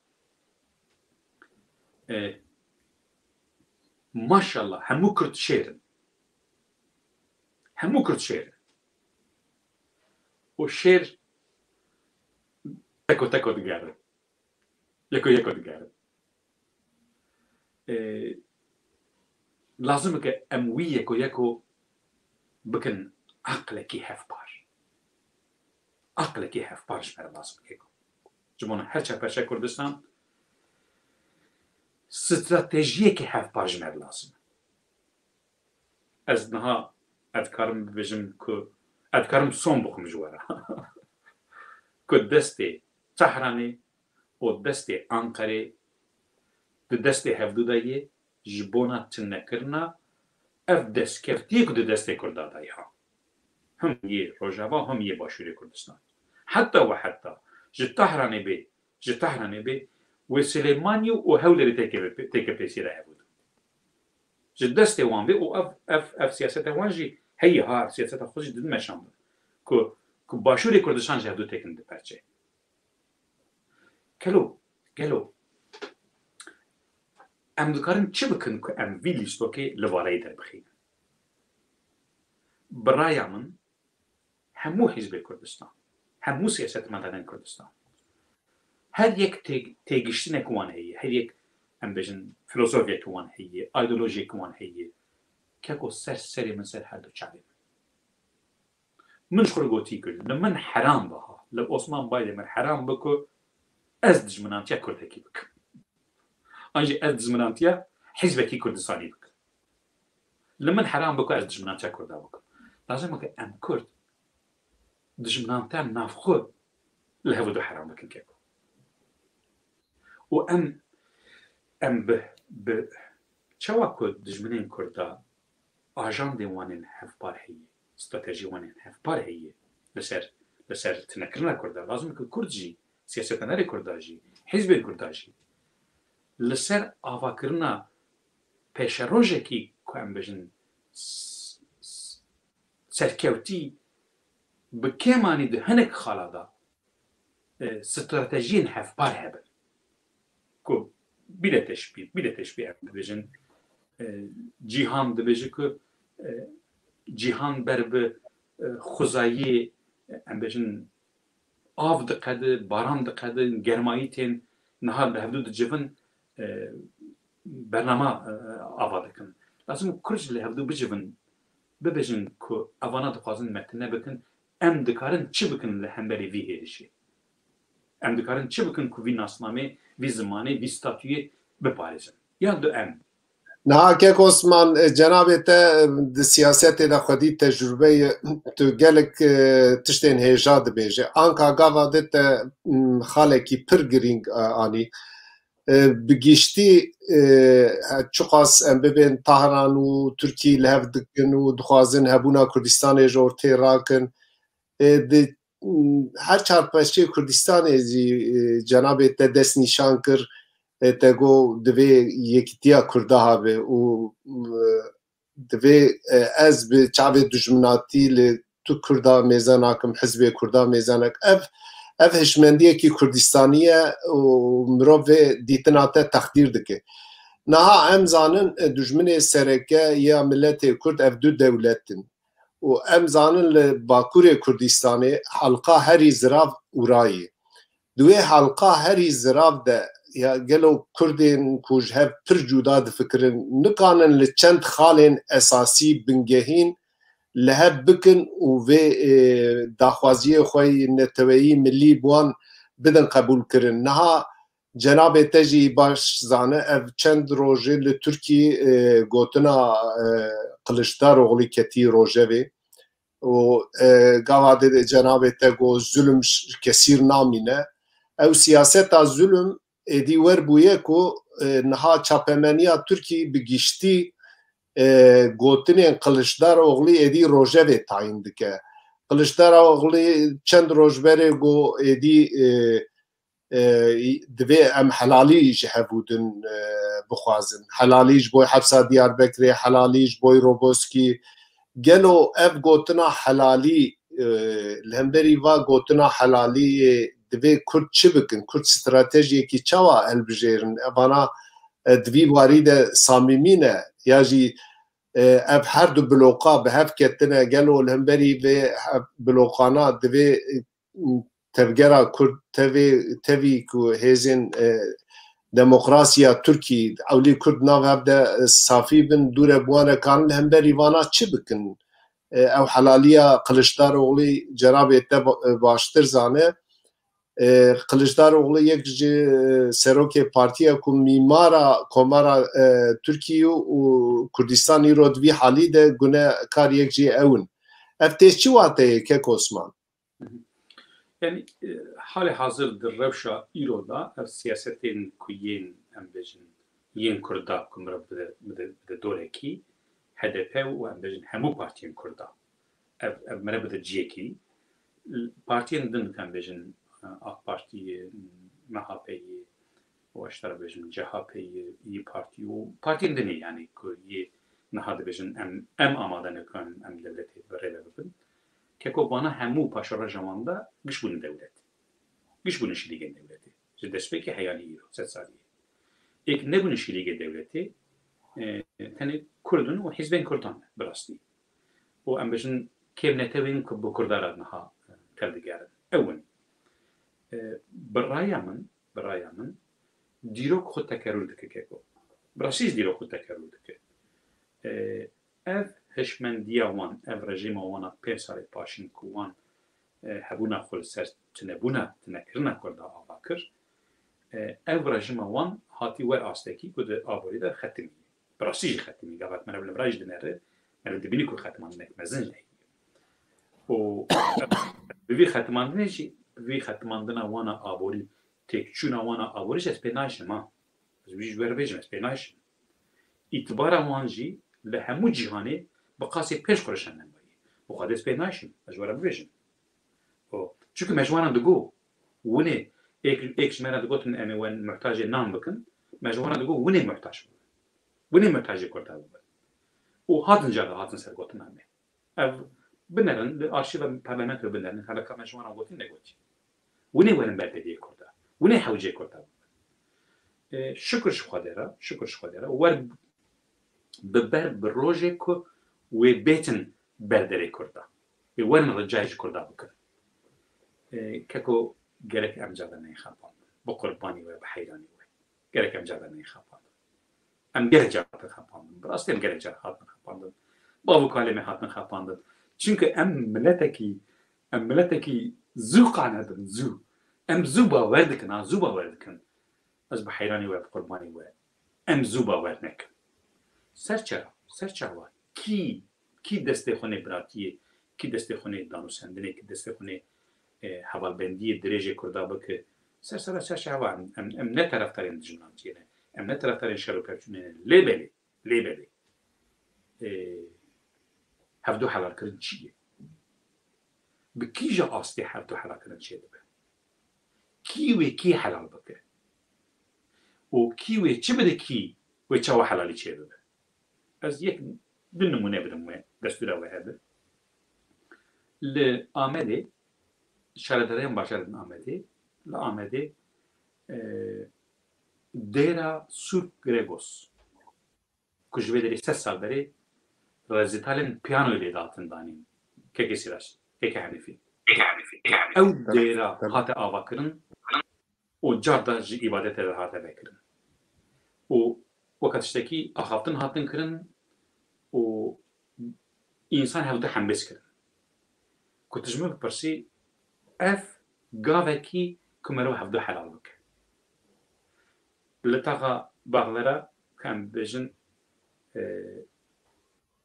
Maşallah hemû Kurd şêrin. Hemû Kurd şêrin. O şêr teko digerin. Yeko digerin. Lazım ki em wî yeko bikin aqlekî hevpar. Aqlekî hevpar ji me lazım keko. Ji bona her çar perçe Kurdistan stratejiyekî hevpar ji me lazım. Ez niha ez dikarim bibêjim ku ez dikarim son bixwim ji were. Ku destê Tehranê û destê Ankarê di destê hevdûdayê ji bona tinekirina ev destkeftiyê ku di destê Kurda dayê ha. Him yê Rojava him yê Başûrê Kurdistan. Heta ji Tehranê bê wê Silêmaniyê û Hewlêrê têke pêsî re hebû. Ji destê wan bê û ev siyaseta wan jî heye ha siyaseta xwe jî didin meşandin ku Başûrê Kurdistan ji hevdû têkin di perçe. Gelo em dikarin çi bikin ku em vî lîstokê li varayê derbixînin. Bi raya min hemû hîzbê Kurdistan, hemû siyasetmedanên Kurdistan her yek têgiştinek wan heye, her yek em bêjin filozofyek wan heye, ideolojiyek wan heye. Keko serê min ser her du çavê min. Min ji xwe gotî kir li min heram biha, li Osman Baydê min heram bi ku ez dijminantiya Kurdekî bikim. An jî ez dijminantiya hîzbekî Kurdistanî bikim. لمن حرام بكو از دجمنان چه کرده بکن لازم که ام کرد دجمنان تا نافخو لهو دو حرام بکن که و ام ب چوا که دجمنین کرده آجان دیوانین هفبار هیه استراتژی وانین هفبار هیه لسر تنکرنا کرده لازم که کرد جی سیاستناری کرده جی حزب کرده جی لسر آواکرنا پیش روژه کی که ام بجن سرکوتی بکیمانی ده هنک خالادا استراتژین هفبار هبن که بیده تشبیه ام بجن جیهان ده بجه که جیهان بر به خوزایی ام بجن آف دقده باران دقده گرمایی تین نهار به حدود جفن برنامه آواده کن لازم کرج لی هفدو بجفن ببجن که اوانا دخوازن متنه بکن ام دکارن چی بکن لحنبری وی هیرشی ام دکارن چی بکن که وی ناسنامه وی زمانه وی ستاتوی بپارزن یا دو ام نه که عثمان جناب ته سیاست ده خودی تجربه تو گلک تشتین هجا دبیجه آنکا گاوا ده خاله کی پر گرینگ آنی بگیشتی چقاس ام ببین طهران و ترکی لهف دکن و دخوازن هبونا کردستان جورتی راکن هر چارپشتی کردستان جناب ته دست نشان کر تگو دوی یکتیا کرده هاوه و دوی از به چاوه دجمناتی ل تو کرده میزان اکم حزب کرده میزان اف هشمندیه کی کردستانیه و مروف دیتناته تقدیر دکه نه ام زانن دجمن سرکه یا ملت کرد اف دو دولتن و ام زانن باکور کردستانی حلقه هری زراف اورایی دوی حلقه هری زراف ده یا گلو کردین کوج هف پر جودا دفکرن نکانن لچند خالین اساسی بنگهین لهب بکن و وی داخوازی خوی نتوی ملی بوان بدن قبول کرن نها جناب تجی باش زانه اف چند روژه لترکی گوتنا قلشدار اوغلی کتی روژه وی و گاواده جناب تگو ظلم کثیر نامینه او سیاست ظلم ادی ور بویه کو نها چاپمنیا ترکی بگیشتی گوتنین قلشدار اوغلی ادی روژه و تعیین دکه قلشدار اوغلی چند روژبره گو ادی دوی ام حلالیش هبودن بخوازن حلالیش بوی حبسا دیار بکری حلالیش بوی روبوسکی گلو اف گوتنا حلالی لهمبری و گوتنا حلالی دوی کرد چی بکن کرد استراتژی کی چوا البجیرن اوانا دوی وارد صمیمینه یا جی اف هر دو بلوقا به هف کتنه گلو لهمبری و بلوقانا دوی تفگرا کرد توی که هزین دموکراسیا ترکی اولی کرد ناو هفده صافی بن دور بوانه کان لهمبری وانا چی بکن او حلالیا قلشدار اولی جرابه باشتر زانه قلشدار اوغلی یک سروک پارتیا که میمارا کمارا ترکیه و کردستانی رو دوی حالی ده گونه کار یک جی اون افتیش چی واته که عثمان؟ یعنی حال حاضر در روشا ایرو دا سیاستین کویین ام بجن ین کردا کمرا بده دوره کی HDP و ام بجن همو پارتین کردا مرا بده جیه کی پارتین دن کم بجن AK Parti, MHP'yi, o işler bejin CHP'yi, İYİ Parti, o partinin de ne yani ki nahade bejin em amadan kan em devleti böyle yapın. Keko bana hemu paşara zamanda güç bunun devlet. Güç bunun şiligen devleti. İşte despeki hayali yiro, setsali. İlk ne bunun şiligen devleti? Tane Kurdun o hizben Kurdan birasti. O em bejin kevnetevin bu Kurdara naha teldigarın. Evin. برای من دیروک خود تکرر دکه که براسیز دیروک خود تکرر دکه اف هشمندیا وان اف رژیم وانا پیساری پاشین کوان هبونا خل سر تنبونا تنکرنا کرده آباکر اف رژیم وان هاتی ور آستکی کد آبوری ده ختمی براسیج ختمی گفت من بلم راج دنره يعني دبینی که ختماندنک مزن لی و بی ختماندنی چی بی ختماندنا وانا آبوری تکچونا وانا آبوریش از پینایش ما از بیش ور بیشم از پینایش اعتبار وانجی لهمو جهانی بقاسی پیش کرشن نمی‌بایی بخواد پینایشیم از ور بیشم چون مجموعه دگو ونه ایکش مرا دگوتن امی ون محتاج نام بکن مجموعه دگو ونه محتاج کرده بود و هاتن جاده هاتن سر گوتن امی اف بنرن آرشیو پارلمانت رو بنرن حالا که مجموعه گوتن نگوتی ونه ورن بردیه کرده ونه حوجه کرده شکرش خودره ور ببر بروجه که و بیتن بردری کرده ورن رجایش کرده بکن كاكو جرك أمجاد نيخابان بقرباني وبحيراني جرك أمجاد نيخابان أم جرك جات خابان براستي أم جرك جات خابان بابو كلمة هات خابان çünkü أم ملتكي زو قاعدة زو أم زوبا وردكن از بحيراني وبقرباني أم زوبا وردنك سرچرا کی دسته خونه براتیه کی دسته خونه دانوسندنه کی دسته خونه حوالبندی درجه کرده بکه سر شهوا ام نه طرفدارین جنانچینه ام نه طرفدارین شروکرچونه لیبلی هفدو حلال کردن چیه بکی جا آستی هفدو حلال کردن چیه دبه کی حلال بکه و کی چه بده کی و چه حلالی چیه دبه از یک دو نمونه بدم دستور وهذا لآمده شاردریم باشد آمده دیرا سور گریگوس کجوی داری 3 سال داری رزیتالن پیانو لیداتن دانیم که کسی راست که حنیفی او دیرا هات آوا کرن و جاردا جی عبادت در هات بکرن و وقتشتکی آخافتن هاتن کرن و انسان هفته حمبس کرن کتجمع پرسی اف قاذكي كمرو حفظو حلال بك لتاقا باغلرا كان بيجن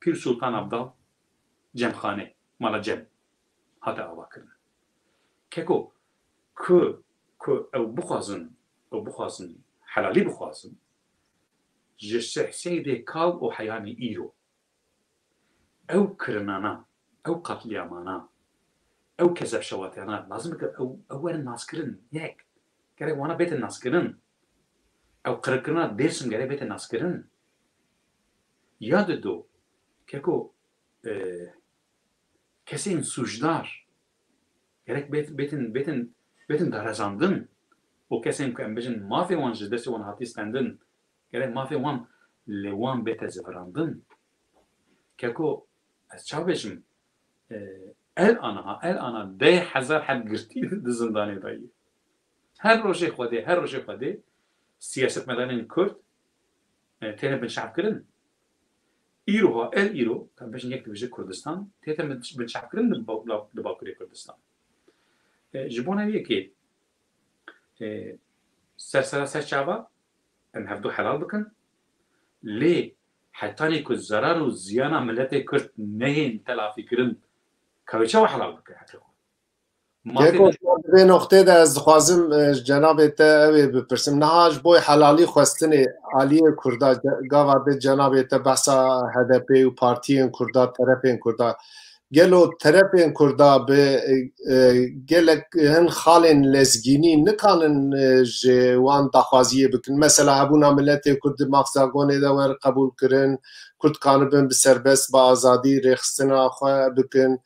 بير سلطان عبدال جمخانه مالا جم هاتا اواكرن كيكو او بخوازن حلالي بخوازن جسح سيدي كال او حياني ايرو او كرنانا او قتليامانا او كذب شواتيانا لازم او اول الناس كرن ياك قال وانا بيت الناس كرن او قرقرنا ديرسن قال بيت الناس كرن ياد دو كيكو كسين سوجدار قال بيتن دارزاندن و كسين كان بيجن ما في وان جدس وان هاتي ستاندن قال ما في وان لوان بيت زفراندن كيكو اشابجم الان 10,000 حد گرتی زندانی دایی هر روزی خوده سیاست مدنی کرد تنه بن شعب کردن ایرو که بچن یک دیویژه کردستان تنه بن شعب کردن لباکوری کردستان جبونه که سر شعبا ام هفدو حلال بکن لی حتانی که ضرر و زیان ملت کرد نهین تلافی کردن كاويتشا وحلال بك حتى ما في نقطه ده از خوازم جناب ته بپرسم نهاج بو حلالي خوستني علي كردا گاوا جناب ته بحثا HDP و پارتيين كردا طرفين كردا گلو طرفين كردا به گلك هن خالن لزگيني نكانن جوان دخوازيه بكن مثلا ابونا ملت كرد مخزاگون ده ور قبول كرن كرد قانون بسربست با آزادي رخصتنا خو بكن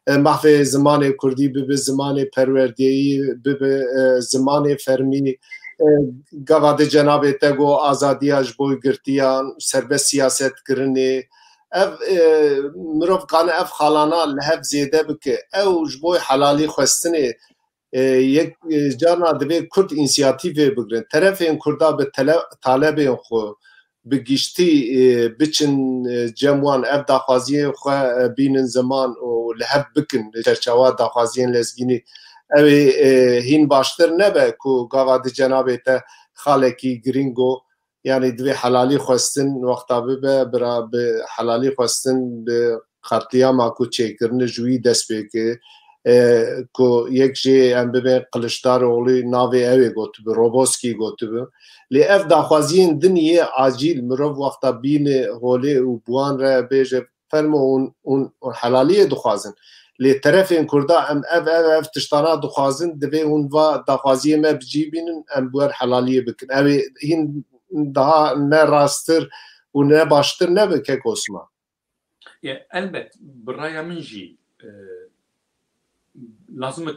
محو زمان کردی به زمان پروردیایی به زمان فرمی گواده جناب تگو آزادی اش بوی گرتیان سربست سیاست کرنی مروف قانه اف خالانا لحب زیده بکه او جبوی حلالی خوستنی یک جانا دوی کرد انسیاتیوی بگرن طرف این کردا به طالب این خو بگیشتی بچن جموان اف داخوازی خو بینن زمان و لحب بکن چرچوات داخوازین لزگینی اوی هین باشتر نبه که گاواد جنابه تا خالکی گرینگو یعنی دوی حلالی خواستن وقتا ببه برا به حلالی خواستن به قتلیاما کو چیکرن جوی دست بکه کو یک جی ام ببین قلشدار اولی ناوی اوی گوتو به روبوسکی گوتو به لی اف داخوازین دنیه عاجل مرو وقتا بین هولی و بوان را بیجه فرمو اون حلالی دخوازن لی طرفین کردا ام اف تشتانا دخوازن دوی اون و داخوازی ما بجی بینن ام بوار حلالی بکن اوی هین daha ne rastır و ne baştır ne bikek Osman. Ya elbet buraya min jî lazım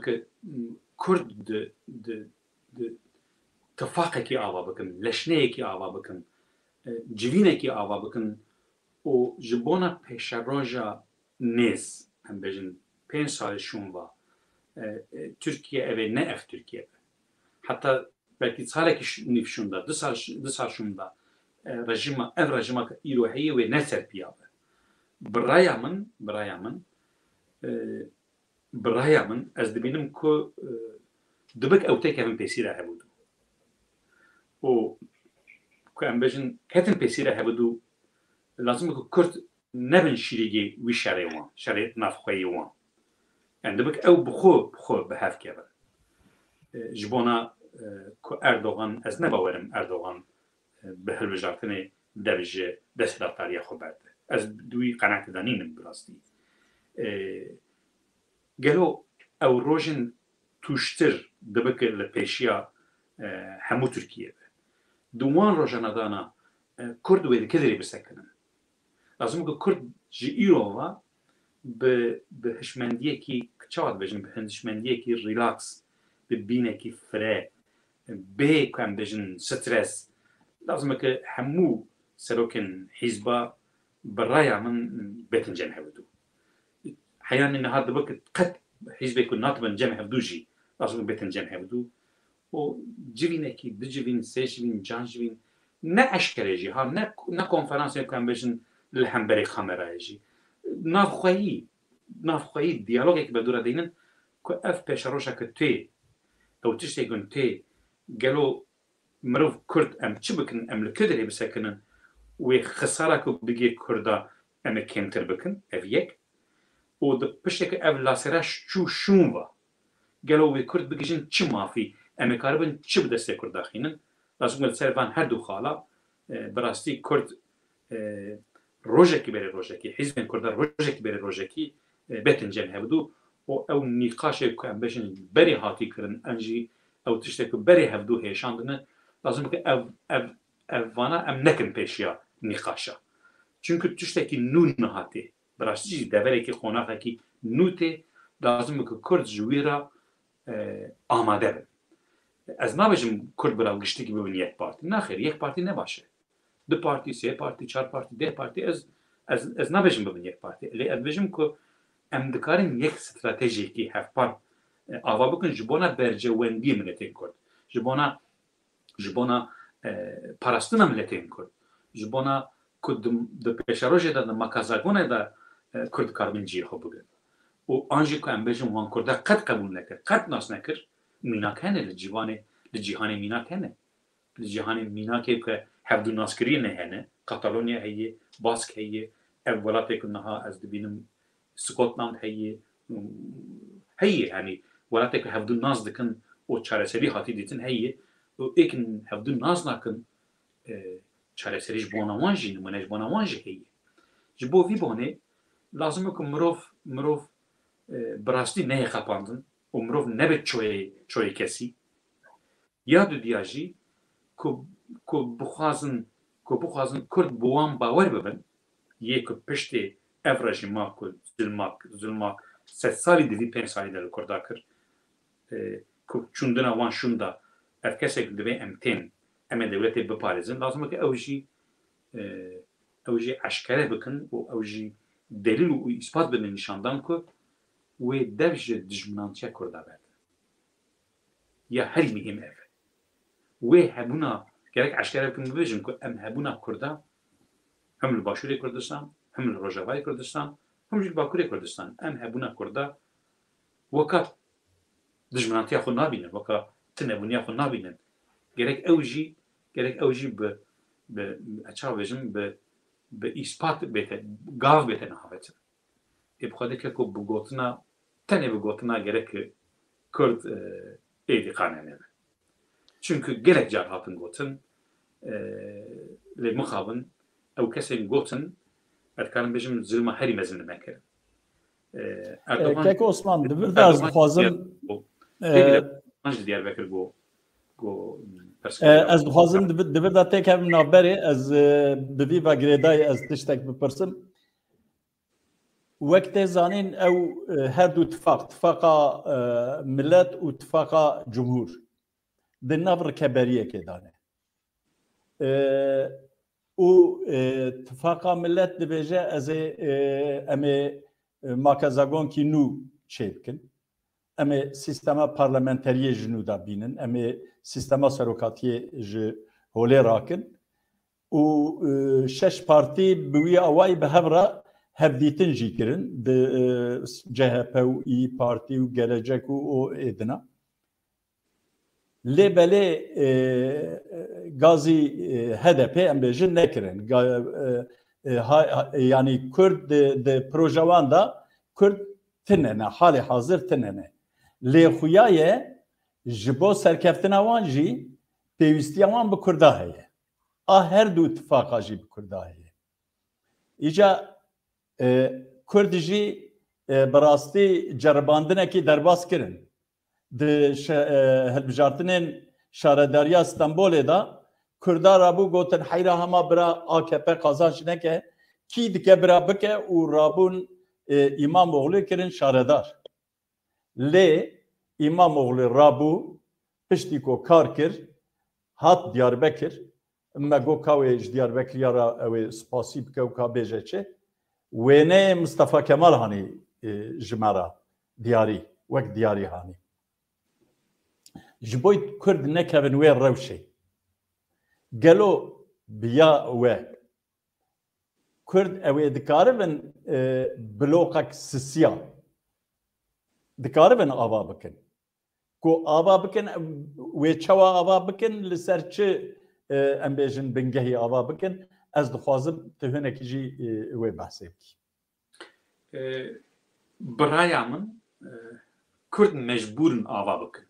ki Kurd di tifaqekî ava bikin, leşneyekî ava bikin, civînekî ava bikin û ji bona pêşeroja nêz em bêjin 5 salê şûn va Türkiye ev ê ne ev Türkiye be. Hatta belki salekî nîv şûn da, di sal şûn da rejima ev rejima îro heye wê ne serpiya be. Biraya min ez dibînim ku dibik ew têk evin pêsîra hebûdû. û ku em bêjin ketin pêsîra hebûdû lazim ku Kurd nebin şîrîgê wî şerê wan, şerê navxweyî wan. Yani dibik ew bixwe bi hev keve. Ji bona ku Erdogan ez ne bawerim Erdogan bi hilbijartinê dev ji desthilatdariya xwe berde. Ez duî qenaetê de nînim bi rastî. Gelo ew rojên tûştir dibike li pêşiya hemû Tirkiye be. Di wan rojana dana Kurd wê dike derê bisekinin. Lazim ku Kurd ji îro ve bi hişmendiyekî çawa dibêjin bi hişmendiyekî relax, bi bînekî fire, bê ku em bêjin stres. Lazim ki hemû serokên hîzba bi raya min betin cem hevdû. Heyanê niha dibike qet hîzbê ku natibin cem hevdû jî lazim ki betin cem hevdû. O civînekî, di civîn, sê civîn, can civîn ne eşkerê jî ha ne konferansê ku em bêjin li hemberê kamerayê jî. Navxweyî diyalogekî bi dûra dînin ku ev pêşerojeke tê ew tiştê gun tê gelo mirov Kurd em çi bikin em li ku derê bisekinin wê xisara ku bigê Kurda em ê kêmtir bikin ev yek û di piştekî ev lasêra çû şûn ve gelo wê Kurd bigîjin çi mafî em ê karibin çi bi destê Kurd daxînin lazim li ser van her du xala bi rastî Kurd rojekî berê rojekî hîzbên Kurda rojekî berê rojekî betin cem hevdû û ew nîqaşê ku em bêjin berê hatî kirin em jî ew tiştek ku berê hevdû hêşandine lazim ki ev vana em nekin pêşiya nîqaşa. Çünkü tiştekî nû nihatê bi rastî jî deverekî qonaxekî nû tê lazim ki Kurd ji wê re amade bin. Ez nabêjim Kurd birav giştekî bibin yek partî. Naxêr yek partî ne baş e. Du partî, sê partî, çar partî, deh partî ez nabêjim bibin yek partî. Lê ez bêjim ku em dikarin yek stratejiyekî hevpar ava bikin ji bona bercewendiyê miletên Kurd. Ji bona parastina miletên Kurd. Ji bona ku di pêşerojê de di makazagonê de Kurd karibin ciyê xwe bigin. û an jî ku em bêjin wan Kurda qet qebûl nekir, qet nas nekir, mînak hene li cîhanê mînak hene. Li cîhanê mînakê ku hevdû naskiriyê ne hene, Katalonya heye, Bask heye, ev welatê ku niha ez dibînim Scotland heye, yani welatê ku hevdû naz dikin û çareserî hatî dîtin heye, û êkin hevdû naz nakin çareserî ji bona wan jî nimûne ji bona wan jî heye. Ji bo vî bonê lazim e ku mirov bi rastî neyê xepandin û mirov nebe çoyê kesî ya dudiya jî ku bixwazin Kurd bi wan bawer bibin yê ku piştê ev rejima ku zulmak sed salî divî 5 salî de li Kurda kir ku çûndina wan şûn da ev kesek divê em tên em ê dewletê biparêzin lazim e ku ew jî eşkere bikin û ew jî delîl û îspat bidin nîşandan ku wê dev ji dijminantiya Kurda berde. Ya herî mihîm ev. Wê hebûna gerek eşkere bikin bibêjin ku em hebûna Kurda hem li Başûrê Kurdistan, hem li Rojavayê Kurdistan, hem jî li Bakurê Kurdistan. Em hebûna Kurda weka dijminantiya xwe nabînin, weka tinebûniya xwe nabînin. Gerek ew jî gerek ew jî bi çavêjin bi îspat bête gav bête nehavetin ê bi xwedê ke ku bi gotina tenê bi gotina gerek Kurd êdî qanene be çünkü gelek car hatin gotin lê mixabin ew kesên gotin ez dikarim bêjim zilma herî mezin nekirin Kek Osman divir de ez dixwazim ji Diyarbekir ez dixwazim divir de têkevim navberê ez bi vî vegirêdayê ez tiştek bipirsim wek tê zanîn ew her du tifaqa millet û tifaqa cumhur di nav rikeberiyekê dane û tifaqa millet dibêje ez ê em ê makazagonkî nû çê bikin em ê sîstema parlamenteriyê ji nû da bînin em ê sîstema serokatiyê ji holê rakin û şeş partî bi wî awayî bi hev re hevdîtin jî kirin di CHP û İYİ Partî û Gelecek û o êdina lê belê gazî HDP em bêjin nekirin yanî Kurd di projewan da Kurd tinene halê hazir tinene lê xuya ye ji bo serkeftina wan jî pêwîstiya wan bi Kurda heye a her du itifaqa jî bi Kurda heye îca Kurd jî bi rastî ceribandinekî derbas kirin di hilbijartinên şaredariya Stenbolê da Kurda rabû gotin heyra hema bira AKP qazanç neke kî dike bira bike û rabûn İmamoğlu kirin şaredar lê İmamoğlu rabû piştî ku kar kir hat Diyarbekir me got ka wê ji Diyarbekiriya ra ew ê spasî bike û ka bêje çi wêneyê Mustafa Kemal hanî ji me ra diyarî wek diyarî hanî ji bo Kurd nekevin wê rewşê gelo biya we Kurd ew ê dikaribin bloqek sisiya dikaribin ava bikin ku ava bikin wê çawa ava bikin li ser çi em bêjin bingehî ava bikin ez dixwazim tu hinekî jî wê behsê bikî bi raya min Kurd mecbûrin ava bikin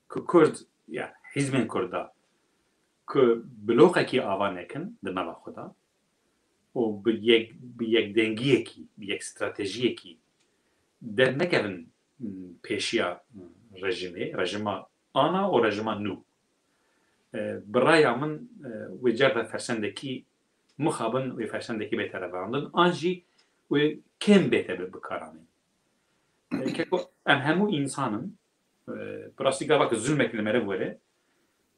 ku Kurd ya hizmên Kurda ku bloqekî ava nekin di nava xwe da û bi yekdengiyekî bi yek stratejiyekî dernekevin pêşiya rejima ana û rejima nû bi raya min wê cer de fersendekî mixabin wê fersendekî bête revandin an jî wê kêm bête bikaranîn keko em hemû însanin bi rastî gava ku zulmek li me re were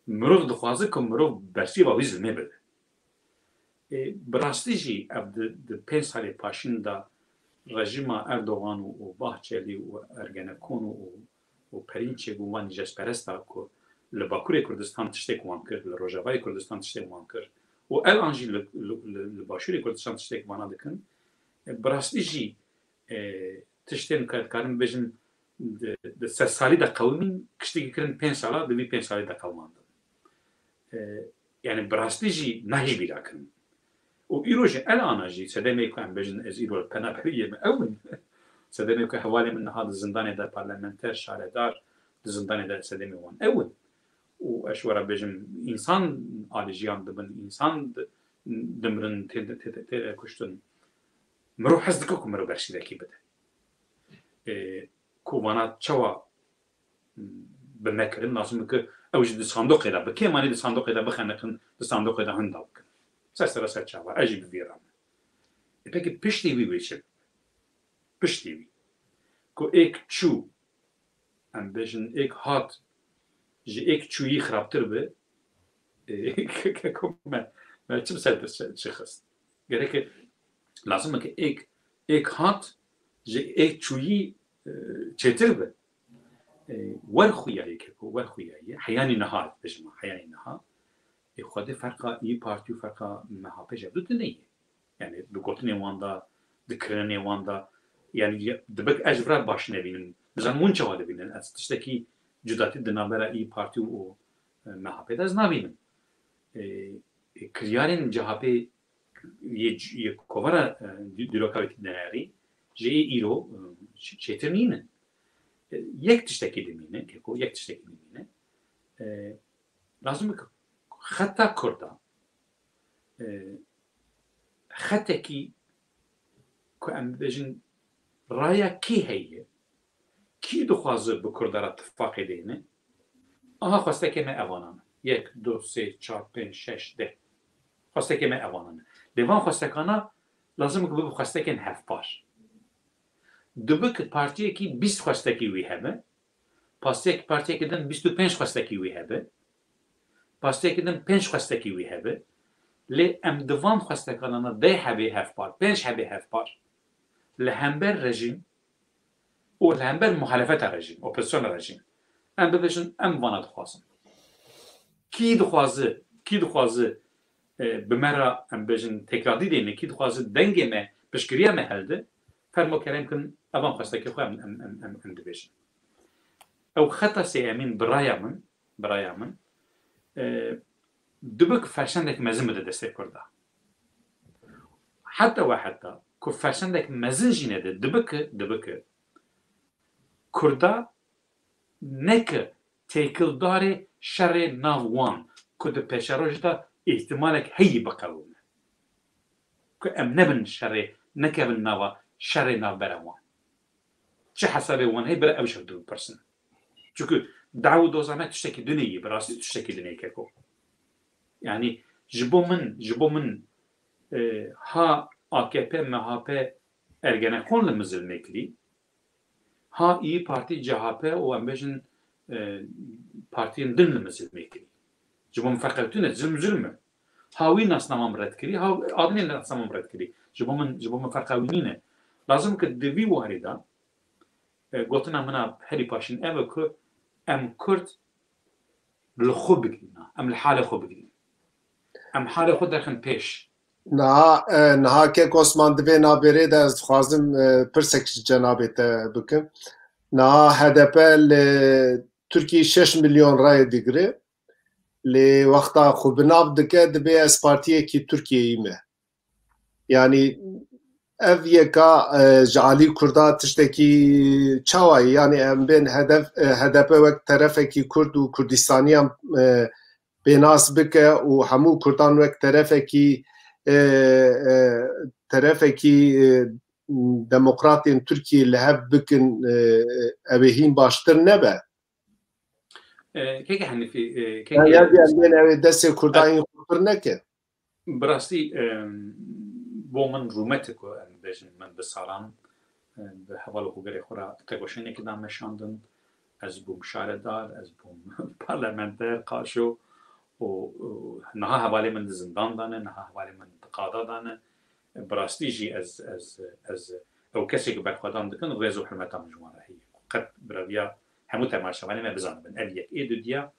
mirov dixwaze ku mirov bersiva wî zilmê bibe bi rastî jî ev di 5 salê paşîn da rejima Erdogan û Bahçeli û Ergenekon û Perinçek û wan nîjesperest da ku li Bakurê Kurdistan tiştek wan kir li Rojavayê Kurdistan tiştek wan kir û ev an jî li Başûrê Kurdistan tiştek wana dikin bi rastî jî tiştên ku dikarin bêjin di sed salî de qewimîn tiştekî kirin 5 sala di vî 5 salî de qewimandin yani bi rastî jî nahî bîra kirin û îro jî el ana jî sedemê ku em bêjin ez îro penaberiyê me ew in sedemê ku hevalê min niha di zindanê de parlamenter şaredar di zindanê de sedemê wan ew in û ez were bêjim însan alî jiyan dibin însan dimirin tê kuştin mirov hez dike ku mirov berşîvekî bide ku wana çawa bi me kirin lazim ki ew jî di sandoqê de bi kêmanî di sandoqê de bixeniqin di sandoqê de hin da bikin ser ser çawa ez jî bivîram pekî piştî wî wê çi piştî wî ku êk çû em bêjin êk hat ji êk çûyî xirabtir bi me çim ser çi xist gerek lazim ki êk hat ji êk çûyî çêtir bi wer xuyayê keko wer xuyayê heyanî niha bêjima heyanî niha xwedê ferqa İYİ Partî û ferqa MHP ji du dineyê yani bi gotinê wan da di kirinê wan da yani dibek ez vira baş nebînim bizan hûn çawa dibînin ez tiştekî cudatî di navbera İYİ Partî û MHP ez nabînim. Kiryarên CHP yê kovara dîroka wekî ji îro çêtir nîne. Yek tiştekî dimîne, keko yek tiştekî dimîne. Lazım ki xeta Kurda xetekî ku em bêjin raya kî heye, kî dixwaze bi Kurda re tifaqê dêne, aha xwestekê me evanan. 1, 2, 3, 4, 5, 6, 10. Xwestekê me evanan. Lê van xwestekana lazim ki bibe xwestekên hevpar. Dibe ki partiyekî 20 xwestekî wî hebe, partiyekî din 25 xwestekî wî hebe, partiyekî din 5 xwestekî wî hebe, lê em di van xwestekanana 10 hebê hevpar, 5 hebê hevpar li hember rejîm û li hember muhalefeta rejîm, opozisyona rejîm, em bibêjin em vana dixwazin. Kî dixwaze bi me re em bêjin tekradî dêne, kî dixwaze dengê me, piştgiriya me helde, fermo kerem kin evan xwestekê xwe em dibêjin. Ew xeta sêyemîn bi raya min dibe ki ferşendek mezin bide destê Kurda. Heta ku ferşendek mezin jî nede dibe ki Kurda neke têkildarê şerê nav wan ku di pêşerojê de ihtimalek heyî biqewime. Ku em nebin şerê, nekevin nava şerê navbera wan. Çi hesabê wan heye bire ew şev dibipirsin. Çünkü daw doza me tiştekî dinê yê, bi rastî tiştekî dinê keko. Yani ji bo min ha AKP, MHP Ergenekon li mizilmê kirî, ha İYİ Parti, CHP û em bêjin partiyên din li mizilmê kirî. Ji bo min feqewtûne zilm e. Ha wî nasnama min red kirî, ha adinê nasnama min red kirî. Ji bo min feqewînîne. Lazim ki di vî warî de gotina mina herî paşîn ev e ku em Kurd li xwe bigîne, em li halê xwe bigîne. Em halê xwe derxin pêş. Niha kek Osman divê navberê de ez dixwazim pirsek ji cenabê te bikim. Niha HDP li Tirkiyê 6 milyon rayê digire. Lê wexta xwe bi nav dike dibe ez partiyekî Tirkiyeyî me. Yani ev yeka ji alî Kurda tiştekî çawa ye, yani em bên HDP wek terefekî Kurd û Kurdistaniyan bênas bike û hemû Kurdan wek terefekî demokratên Tirkiyê li hev bikin, ev ê hîn baştir nebe. Keke Henîfî, Yani em bên ew ê destê Kurdanî xwe pir neke. Bi rastî bo min rûmet e ku em bêjin min bi salan bi hevala xwegerê xwe re tegoşînekê da meşandin, ez bûm şaredar, ez bûm parlamenter, qaşo û niha hevalê min di zindan dane, niha hevalê min di qada dane. Bi rastî jî ez ew kesekî berxwedan dikin rêz û hirmeta min ji wan re heye. Qet bi reviya hemû temaşevanê me bizanibin. Ev yek ê dudiya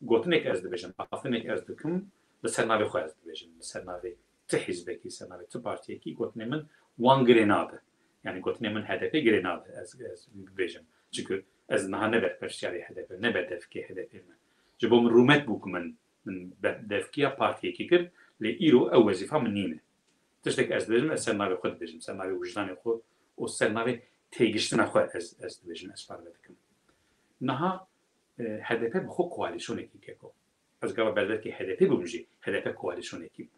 gotinek ez dibêjim, afinek ez dikim, li ser navê xwe ez dibêjim, li ser navê ti hîzbekî, ser navê ti partiyekî gotinê min wan girê nabe. Yani gotinê min HDP girê nabe ez bibêjim. Çünkü ez niha ne berpirsiyarê HDP, ne berdevkê HDP me. Ji bo min rûmet bû ku min devkiya partiyekî kir, lê îro ew wezîfa min nîne. Tiştek ez dibêjim, ez ser navê xwe dibêjim, ser navê wijdanê xwe û ser navê têgiştina xwe ez dibêjim, ez parve dikim. Niha HDP bi xwe koalîsyonekî keko. Ez gava berdevkê HDP bûm jî, HDP koalîsyonekî bû.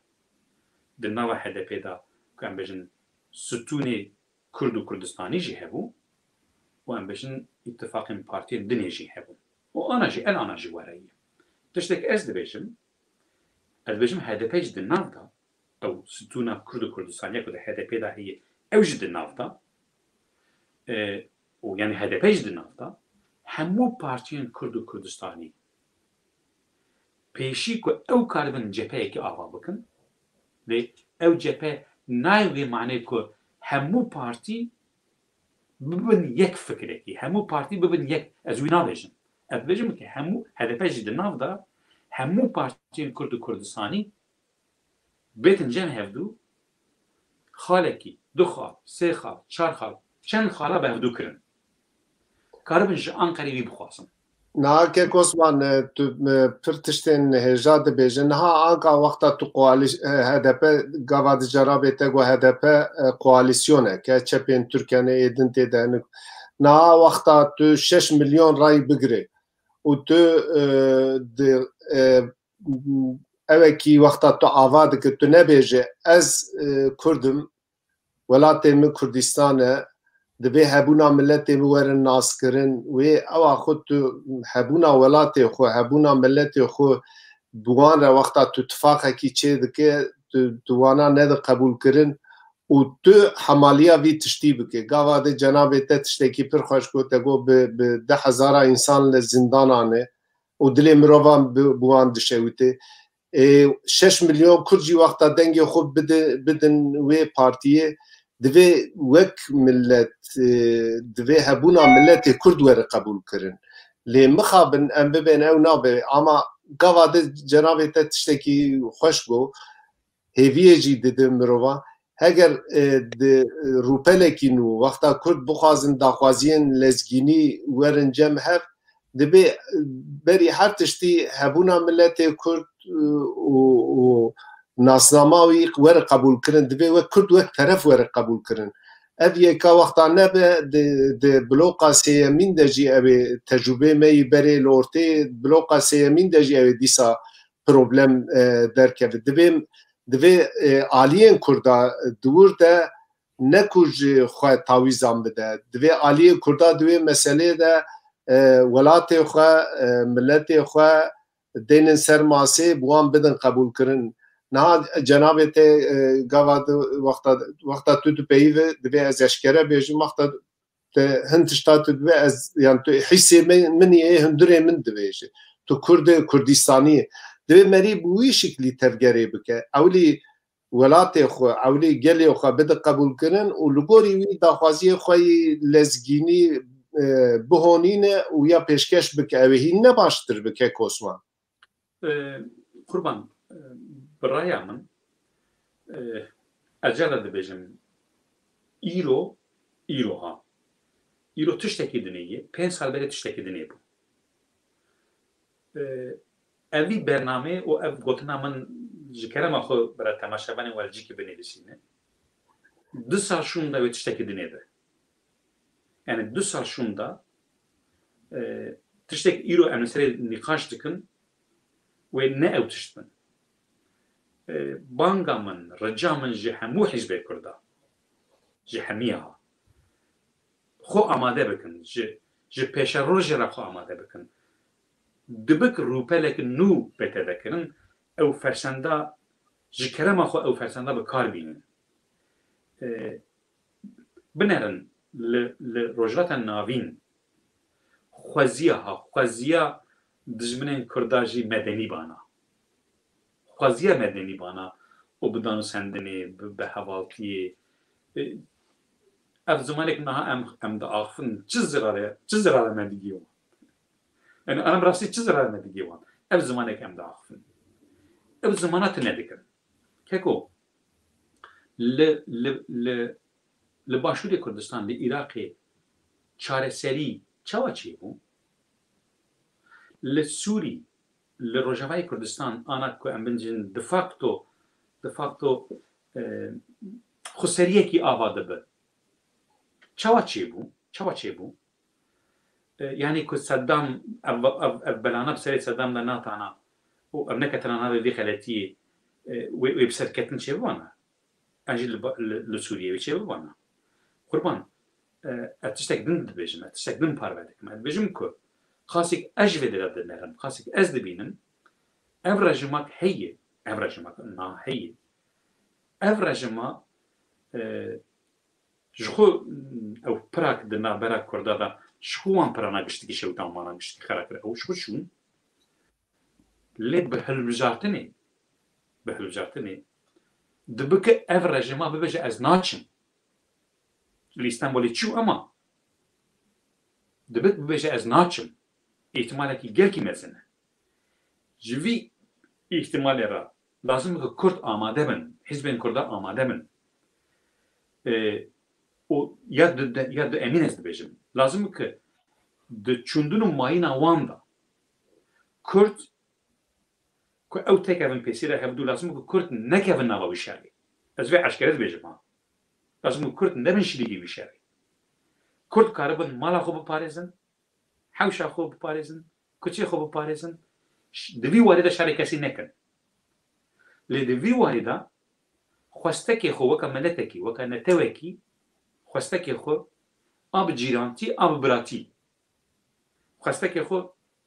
Di nava HDP da ku em bêjin sütûnê Kurd û Kurdistanî jî hebû û em bêjin îttifaqên partiyên dinê jî hebûn. û ana jî ana jî were ye. Tiştek ez dibêjim HDP ji di nav da ew sütûna Kurd û Kurdistaniya ku di HDP da heye ew ji di nav da û yani HDP ji di nav da hemû partiyên Kurd û Kurdistanî pêşî ku ew karibin cepheyekî ava bikin lê ew cephe nayê vê manê ku hemû partî bibin yek fikrekî, hemû partî bibin yek, ez wî nabêjim. Ez dibêjim ki hemû HDP jî di nav da hemû partiyên Kurd û Kurdistanî bêtin cem hevdû xalekî, du xal, sê xal, çar xal, çend xala bi hevdû kirin. Karibin ji Anqerê wî bixwazin. Nahake Osman tu pir tiştên hêja dibêjin niha anka wexta tu HDP gava di cerabê te got HDP koalîsyonek ke çepên Tirkiye'ne êdin tê de hinek niha wexta tu 6 milyon rayî bigirê û tu evekî wexta tu ava dikir tu nebêje ez Kurdim welatê min Kurdistan e divê hebûna milletê min werin naskirin wê ewa xwe tu hebûna welatê xwe hebûna milletê xwe bi wan re wexta tu tifaqekî çê dike tu wana nediqebûlkirin û tu hemaliya vî tiştî bike. Gava de cenabê te tiştekî pir xweş got te got bi 10,000 însan li zindanan e û dilê mirovan bi wan dişewite. 6 milyon Kurd jî wexta dengê xwe bidin wê partiyê divê wek millet divê hebûna milletê Kurd were qebûl kirin. Lê mixabin em bibên ew nabe ama gava de cenabê te tiştekî xweş got hêviyê jî didin mirovan heger di rûpelekî nû wexta Kurd bixwazin daxwaziyên lezgînî werin cem hev divê berî her tiştî hebûna milletê Kurd û nasnama wî were qebûl kirin divê wek Kurd wek teref were qebûl kirin. Ev yeka wexta nebe di bloka sêyemîn de jî ew ê tecrübê me yî berê li ortê bloka sêyemîn de jî ew ê dîsa problem derkeve. Divê aliyên Kurda dûr de ne ku ji xwe tawîzan bide. Divê aliyê Kurda divê meselê de welatê xwe milletê xwe deynên ser masê bi wan bidin qebûl kirin. Niha cenabê te gava wexta tu dipeyivî divê ez eşkere bêjim wexta hin tişta tu divê ez yan tu hîsê min ê hundirê min dibêje. Tu Kurd Kurdistanî divê merî bi wî şiklî tevgerê bike. Ewlî welatê xwe ewlî gelê xwe bide qebûl kirin û li gorî wî daxwaziyê xwe yî lezgînî bihonîne û ya pêşkeş bike ew ê hîn ne baştir bike Osman. Kurban bi raya min ez jara dibêjim îro ha îro tiştekî dinêye 5 sal berê tiştekî dinê bû. Evî bername û ev gotina min ji kerema xwe bira temaşevanên welcîkî binivîsîne 2 sal şûnda wê tiştekî dinê be. Yani 2 sal şûnda tiştek îro em li serê nîqaş dikin wê ne ew tişt bin. Banga min, rica min ji hemû hîzbê Kurda ji hemiya xwe amade bikin ji pêşerojê re xwe amade bikin. Dibik rûpelekî nû bête vekirin ew fersenda ji kerema xwe ew fersenda bi kar bînin. Binerin li rojhilata navîn xweziya dijminên Kurda jî medenî bana. Xweziya medenî bana û bi danûsendinê bi hevaltiyê ev zimanekî niha em diaxivin çi zirare me digî wan. Yani em rastî çi zirare me digî wan. Ev zimanekî em diaxivin. Ev zimana tu nedikin. Keko li başûrê Kurdistan li Iraqê çareserî çawa çêbû? Li Sûrî li Rojavayê Kurdistan ana ku em bincin de facto xweseriyekî ava dibe. Çawa çêbû? Yani ku Seddam ev belana bi serê Seddam de natana û ev neketina navê vê xeletiyê wê bi serketin çêbûwana. Em jî li Sûriyê wê çêbûwana. Kurban ev tiştek din dibêjim, ev tiştek din parve dikim. Ev dibêjim ku xasik ez ji vê de dinerim, xasik ez dibînim ev rejimak heye, ev rejimak naheye. Ev rejima ji xwe ew pirak di navbera Kurda da ji xwe wan pirana giştikî şewtan wana giştî xera kir ew ji xwe çûn lê bi hilbijartinê dibike ev rejima bibêje ez naçim. Li İstanbulê çû ama dibik bibêje ez naçim. İhtimalekî gelkî mezin e. Ji vî ihtimalê re lazim e ku Kurd amade bin, hizbên Kurda amade bin. Ya du emîn ez dibêjim. Lazim e ku di çûndin û mayîna wan da Kurd ku ew tekevin pêsîra hevdû lazim ku Kurd nekevin nava wî şerê. Ez vê eşkere dibêjim ha. Lazim ku Kurd nebin şîrîgî wî şerê. Kurd karibin mala xwe biparêzin, hewşa xwe biparêzin, kuçê xwe biparêzin, di vî warî de şerê kesî nekin. Lê di vî warî de xwestekê xwe weka miletekî, weka netewekî, xwestekê xwe a bi cîrantî, a bi biratî. Xwestekê xwe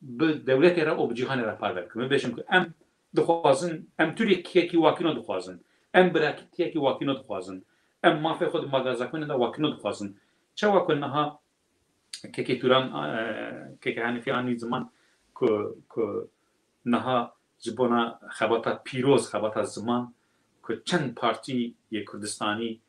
bi dewletê re û bi cîhanê re parve bikin. Bibêjim ku em dixwazin, em Tirkiyekî wakîno dixwazin, em birakîtiyekî wakîno dixwazin, em mafê xwe di magazakmenê de wakîno dixwazin. Çawa ku niha kekê Turan, kekê Henîfî anî ziman ku niha ji bona xebata pîroz, xebata ziman ku çend partiyê Kurdistanî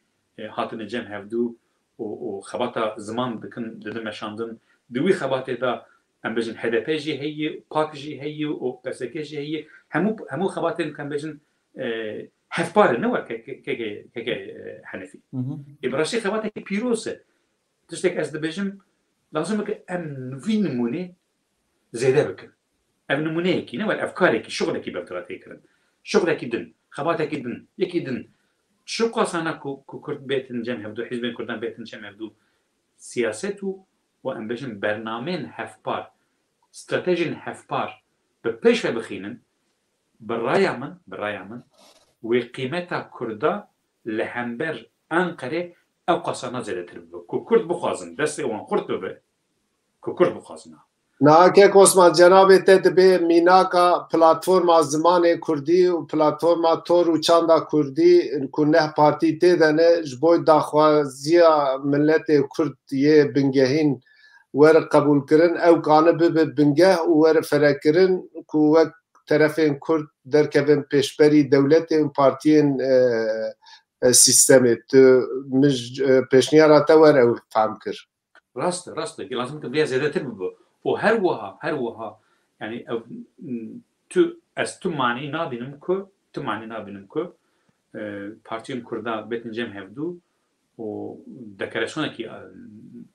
hatine cem hevdû û xebata ziman dikin didin meşandin. Di wî xebatê de em bêjin HDP jî heye, PAK jî heye û PSK jî heye. Hemû xebatên em bêjin hevpar ne var kekê Henîfî. Bi rastî xebatekî pîroz e. Tiştek ez dibêjim lazim ki em vî nimûnê zêde bikin. Ev nimûneyekî ne var efkarekî, şoxlekî bertira têkirin. Şoxlekî din, xebatekî din, yekî din. Şu qasana ku Kurd bêtin cem hevdû, hizbên Kurdan bêtin cem hevdû, siyaset û em bêjin bernameyên hevpar, stratejiyên hevpar bi pêş ve bixînin, bi raya min, wê qîmeta Kurda li hember Enqerê ew qasana zêdetir bibe. Ku Kurd bixwazin destê wan xurt bibe, ku Kurd bixwazin. Nakek Osman cenabê te dibe mînaka platforma zimanê Kurdî û platforma tor û çanda Kurdî ku neh partî tê de ne ji bo daxwaziya milletê Kurd yê bingehîn were qebûlkirin ew kanî bibe bingeh û were ferekirin ku wek terefên Kurd derkevin pêşberî dewletê û partiyên sistemê. Tu pêşniyara te were ew fehm kir. Rast lazim ki biraz zêdetir bibe. û her wiha yani ez tu manî nabînim ku partiyên Kurda bêtin cem hevdû û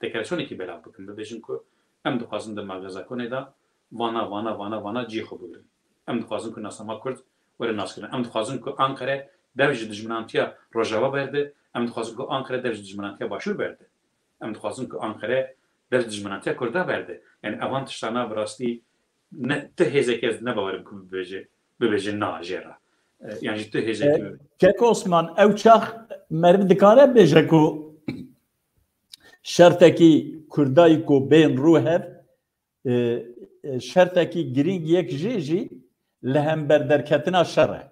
deklarasyonekî belav bikin. Bibêjin ku em dixwazin di magazakonê de vana cî xwe bigirin. Em dixwazin ku nasama Kurd were naskirin. Em dixwazin ku Enqere dev ji dijminantiya Rojava berde. Em dixwazin ku Enqere dev ji dijminantiya Başûr berde. Em dixwazin ku Enqere dev ji dijminantiya Kurda berde. Yani evan tiştana bi rastî ne ti hêzekî ez nebawerim ku bibêje na jêra. Yani ji ti hêzekî Kek Osman ew çax meriv dikare bêje ku şertekî Kurdayî ku bên rû hev şertekî girîng yek jî li hember derketina şer e.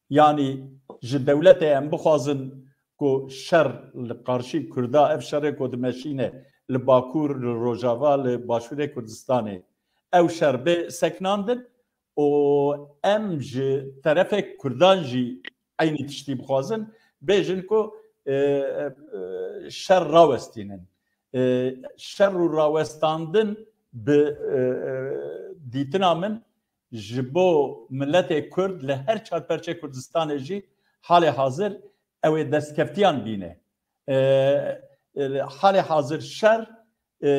Yani ji dewletê em bixwazin ku şer li qarşî Kurda ev şerê ku dimeşîne li Bakur, li Rojava, li Başûrê Kurdistanê ew şer bê seknandin û em ji terefê Kurdan jî aynî tiştî bixwazin bêjin ku şer rawestînin. Şer û rawestandin bi dîtina min ji bo milletê Kurd li her çarperçê Kurdistanê jî halê hazir ew ê destkeftiyan bîne. Halê hazir şer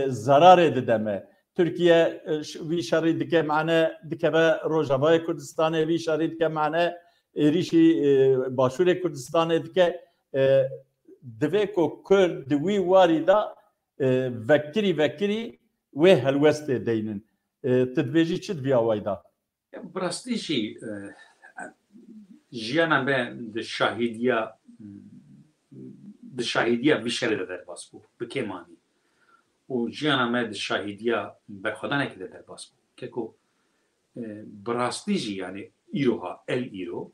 zararê dide me. Türkiye vî şerî dike mane dikeve Rojavayê Kurdistanê, vî şerî dike mane êrişî Başûrê Kurdistanê dike. Divê ku Kurd di wî warî da vekirî wê helwestê deynin. Tu dibêjî çi diviya way da? Bi rastî jî jiyana me di şahîdiya vî şerê de derbas bû bi kêmanî. û jiyana me di şahîdiya berxwedanekê de derbas bû. Keko bi rastî jî yani îro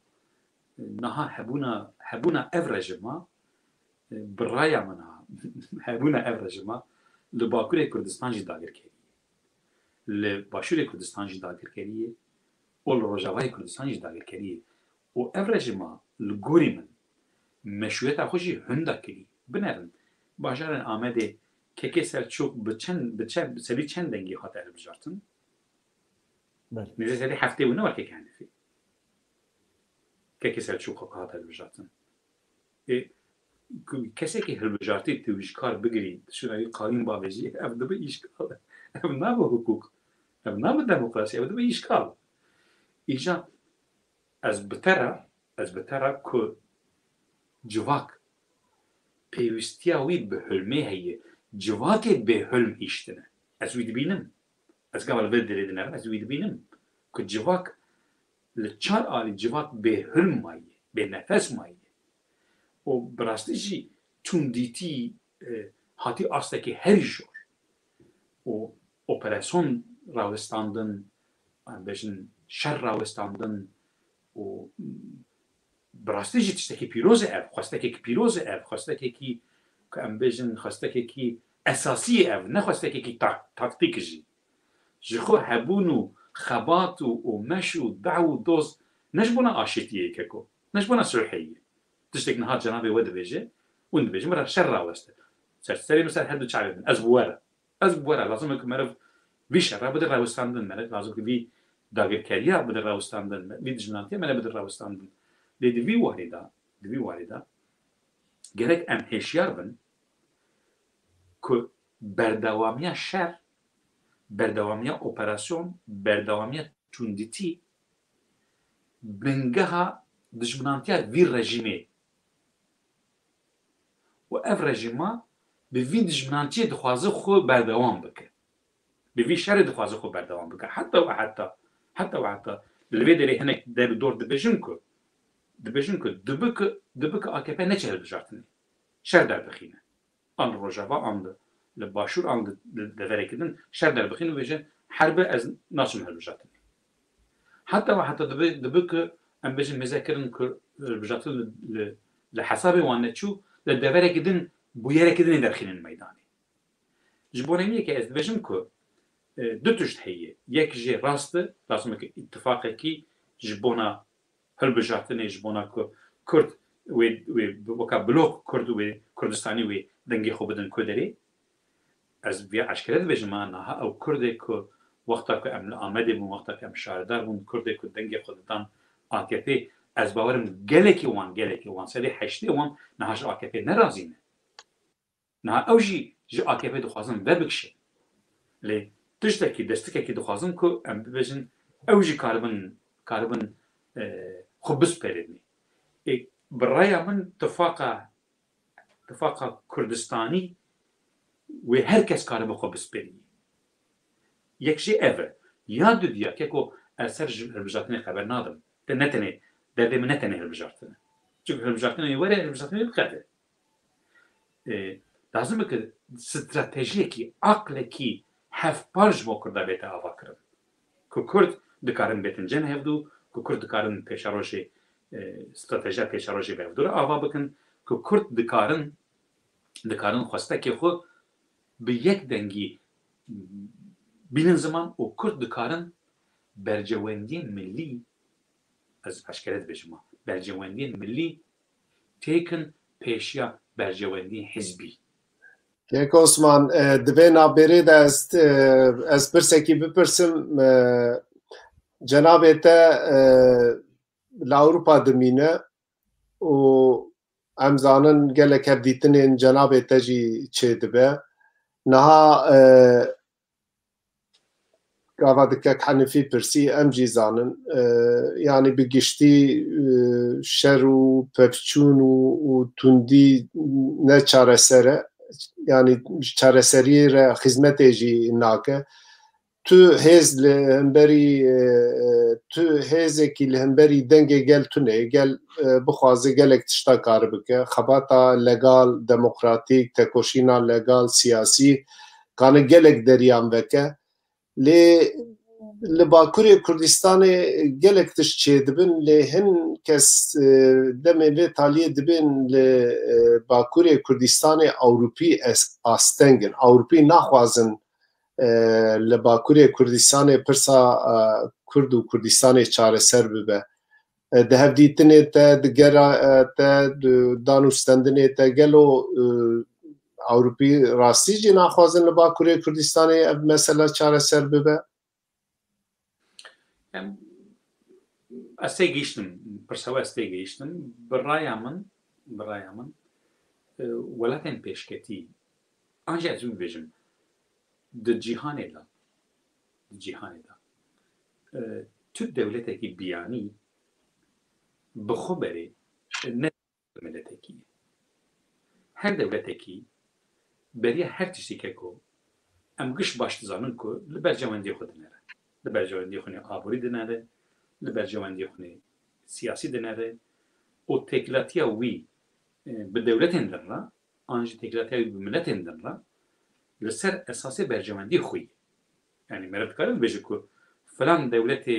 niha hebûna ev rejima bi raya min hebûna ev rejima li Bakurê Kurdistan jî dagirkerî ye. Li Başûrê Kurdistan jî dagirkerî ye û li Rojavayê Kurdistan jî dagirkerî ye. û ev rejima li gorî min meşruiyeta xwe jî hunda kirî. Binerin bajarên Amedê Kekê Selçuk bi sedî çend dengî hate hilbijartin? Nêzî sedî heftê û ne war Kekê Henîfî. Kekê Selçuk hate hilbijartin. Kesekî hilbijartî tu wî ji kar bigirî, şuna qalîn bavêjî, ev dibe îşgal. Ev nabe hukuk. نام دموکراسی او به اشکال ایجا از بتره که جواک پیوستیا وی به حلمه هیه جواک به حلم هیشتنه از وی دبینم از قبل بدری دنر از وی دبینم که جواک لچار آلی جواک به حلم مایه به نفس مایه و براستی جی چون دیتی هاتی آسته که هر جور و اپراسyon راوستاندن بجن شر راوستاندن و براستی جی تشتکی پیروز خواسته که پیروز خواسته که ام بجن خواسته که اساسی نه خواسته که تاکتیک جی خو هبونو خبات و مش و دعو و دوز نجبونا آشتیه که کو نجبونا صلحیه تشتك نهار جنابي ود بيجي وند بيجي مرة شر راوسته سري مثلا هدو شعبين از بوره لازم که مرد وی شر بده راوستاندن مرد لازم که وی داگرکاریا بده راوستاندن وی دجمنانتی مرد بده راوستاندن لیدی وی وارده gerek ام هشیار بن که بردوامی شر بردوامی اپراسyon بردوامی چوندیتی بنگها دجمنانتی وی رژیمه و اف رژیما به وی دجمنانتی دخوازه خو بردوام بکه به وی شر دخوازه خو بردوام بکه حتی لوی دری هنک در دور دبیجن که دبک AKP ne çehre bıjaktını şer der bixine an rojava an le başur an de verekidin şer der bixine ve harbe az nasıl her bıjaktını hatta debek em bejin mezakirin ku bıjaktını le hasabi wan çu le de verekidin bu yerekidin derxinin meydani jibonemiye ki ez bejim ku dü tuşt heye yek ji rastı lazım ki ittifaqı ki jibona هل بجاتني جبونا كرد وكا بلوك كرد وكردستاني ودنجي خو بدن كودري از بيا عشكرت بجمانها او كردي كو وقتا كو ام آمدي بون وقتا كو ام شاردار بون كردي كو دنجي خودتان AKP از باورم گلكي وان سدي حشتي وان نهاش AKP نرازينه نها اوجي جي AKP دخوازن ببكشي لي تجتكي دستكي دخوازن كو ام بجن اوجي كاربن خبز پردنی. برای من اتفاق کردستانی و هر کس کار به خبز پردنی. یکشی اوه یاد دیا که کو اثر هربجاتنی خبر ندارم. نتنه درد من نتنه هربجاتنی. چون هربجاتنی وره هربجاتنی بخاطر. لازمه که استراتژی کی عقل کی هف پارج با کرده بیت آوا کرد. که کرد دکارن بیتن جن هفدو که کرد دکارن پیشاروشی استراتژی پیشاروشی بهدور آوا بکن که کرد دکارن خواسته که خو به یک دنگی بینن زمان و کرد دکارن برجواندی ملی از اشکالات بشما برجواندی ملی تیکن پیشیا برجواندی حزبی یک عثمان دبی نابرید از پرسکی بپرسم جناب تا لاوروپا دمینه و امزانن گلک هبدیتنین جناب تا جی چه دبه نها قاوا دکک حنفی پرسی ام جی زانن یعنی بگشتی شر و پفچون و تندی نه چاره سره yani çareseri re hizmet eji nake tu hez lehemberi tu hezeki lehemberi denge gel tune gel bixwaze gelek tişta kar bike xebata legal demokratik tekoşîna legal siyasî kanı gelek deryan veke li Bakurê Kurdistanê gelek tişt çê dibin lê hin kes demê vê taliyê dibin li Bakurê Kurdistanê Ewropî astengin. Ewropî naxwazin li Bakurê Kurdistanê pirsa Kurd û Kurdistanê çareser bibe. Di hevdîtinê te, di gera te, di danûstendinê te gelo Ewropî rastî jî naxwazin li Bakurê Kurdistanê ev mesela çareser bibe? استي گیشتم پرسوا استي گیشتم برایامن ولاتن پیشکتی آنجا ازون بجم د جهان لا cîhanê de. Türk devletekî biyanî bi xwe berê ne milletekî ye. Her devletekî beriya her tiştekê ku em giş baş dizanin ku li ber cewendiyê xwe dinere. Li ber cewendiyê xwe aborî dinere, li ber cewendiyê xwe siyasî dinere. O teklatiya wî bi devletên din re an jî teklatiya wî bi milletên din re li ser esasê bercewendiyê xwe ye. Yani me dikarin bêje ku filan devletê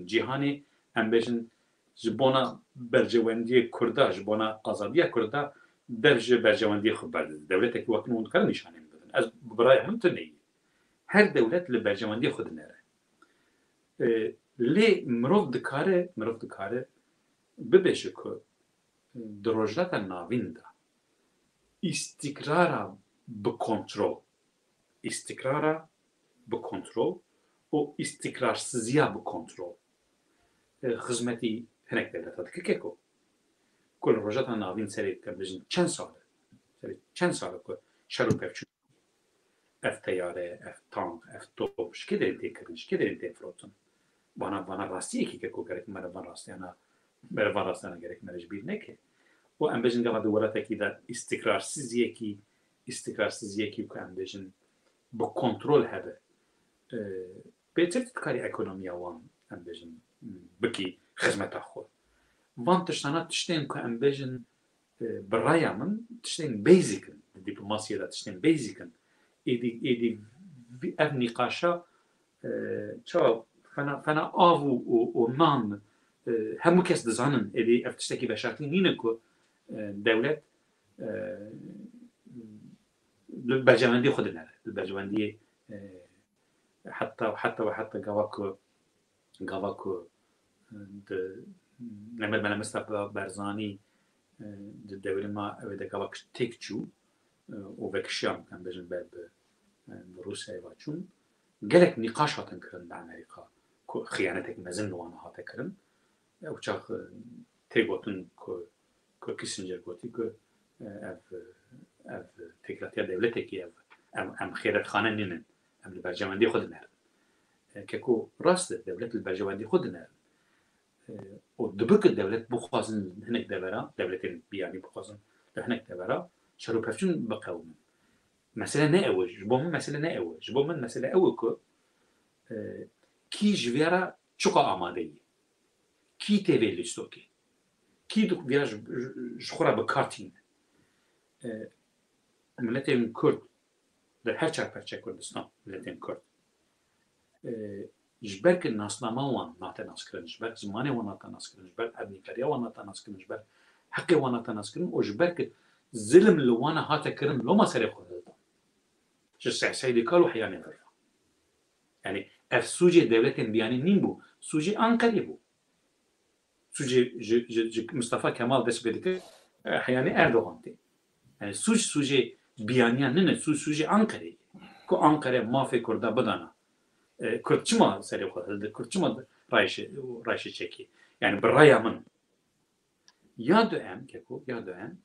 cîhanê em bêjin ji bona bercewendiyê Kurda, ji bona azadiya Kurda dev ji bercewendiyê xwe berdidin. Devletekî wakin hûn dikarin nîşanê min bidin. Ez bi biraya min tuneyî. Her devlet li bercewendiyê xwe dinere. Lê mirov dikare bibêje ku di rojhilata navîn de îstikrara bi kontrol û îstikrarsîziya bi kontrol xizmetî hinek devleta dike keko. Ku li rojhilata navîn serê te bijin çend sal e ku şer û pevçûn ev teyare, ev tank, ev top ji kê derê tê kirin, ji kê derê tê firotin. Bana rastiyekî keko gerek me van rastiyana gerek me ji bîr neke. O em bêjin gava di welatekî de îstikrarsîziyekî ku em bêjin bi kontrol hebe. Pêçir dikarî ekonomiya wan em bêjin bikî xizmeta xwe. Van tiştana tiştên ku em bêjin bi raya min tiştên basic in. Di dîplomasiyê de tiştên basic in. Êdî ev nîqaşa çawa fena av û nan hemû kes dizanin êdî ev tiştekî veşartî nîne ku devlet li bercewendiyê xwe dinere. Li bercewendiyê heta gava ku Mehmet Mele Mustafa Barzanî di devrîma ew de gava têk çû û vekişiyan em bêjin ber bi Rûsyayê ve çûn gelek nîqaş hatin kirin li Amerîka ku xiyanetek mezin li wan hate kirin. Ew çax tê gotin ku Kissinger gotî ku ev teklatiya devletekî em xêretxane nînin. Em li bercewendiyê xwe dinerin. Keko rast e devlet li bercewendiyê xwe dinerin. O dibike devlet bixwazin hinek devera, devletên biyanî bixwazin li hinek devera şer û pevçûn biqewmin. Mesele ne ew e? Ji bo min mesele ne ew e? Ji bo min mesele ew e ku kî ji vê re çiqa amade ye? Kî tê vê lîstokê? Kî vêya ji xwe re bikartîne? Milletên Kurd li her çarpevçeya Kurdistan milletên Kurd ji ber ku nasnama wan nate naskirin, ji ber zimanê wan nate naskirin, ji ber evnîkariya wan nate naskirin, ji ber heqê wan nate naskirin û ji ber ku zilim li wan hate kirin loma serê xwe didan. Ji Seydî Kal û heyanên ve. Yani ev sûcê devletên biyanî nîn bû, sûcê Ankarê bû. Sûcê Mustafa Kemal dest pê dike heyanê Erdogan tê. Yani sûcê biyaniyan nine sûcê Ankarê. Ku Ankara mafê Kurda bidana. Kurd çima serê xwe hildi, Kurd çima rayşê çekî. Yani bi raya min. Ya du em keko, ya du em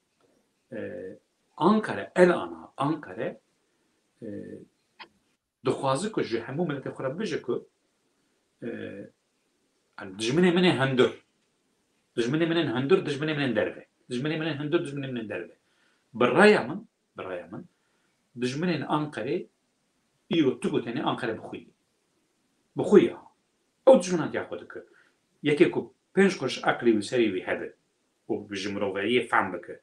Ankara elana Ankara dixwaze ku ji hemû milletê xwe re bije ku dijminê min ê hundir. Dijminê min ên hundir, dijminê min ên derve. Dijminê min ên hundir, dijminê min ên derve. Bi raya min dijminên Ankarê îro tu gotenê Ankara bixwîye. Bixwîye. Ew dijminatiya xwe dike. Yekê ku 5 kuruş aklî wî serî wî hebe û ji miroveriyê fehm bike.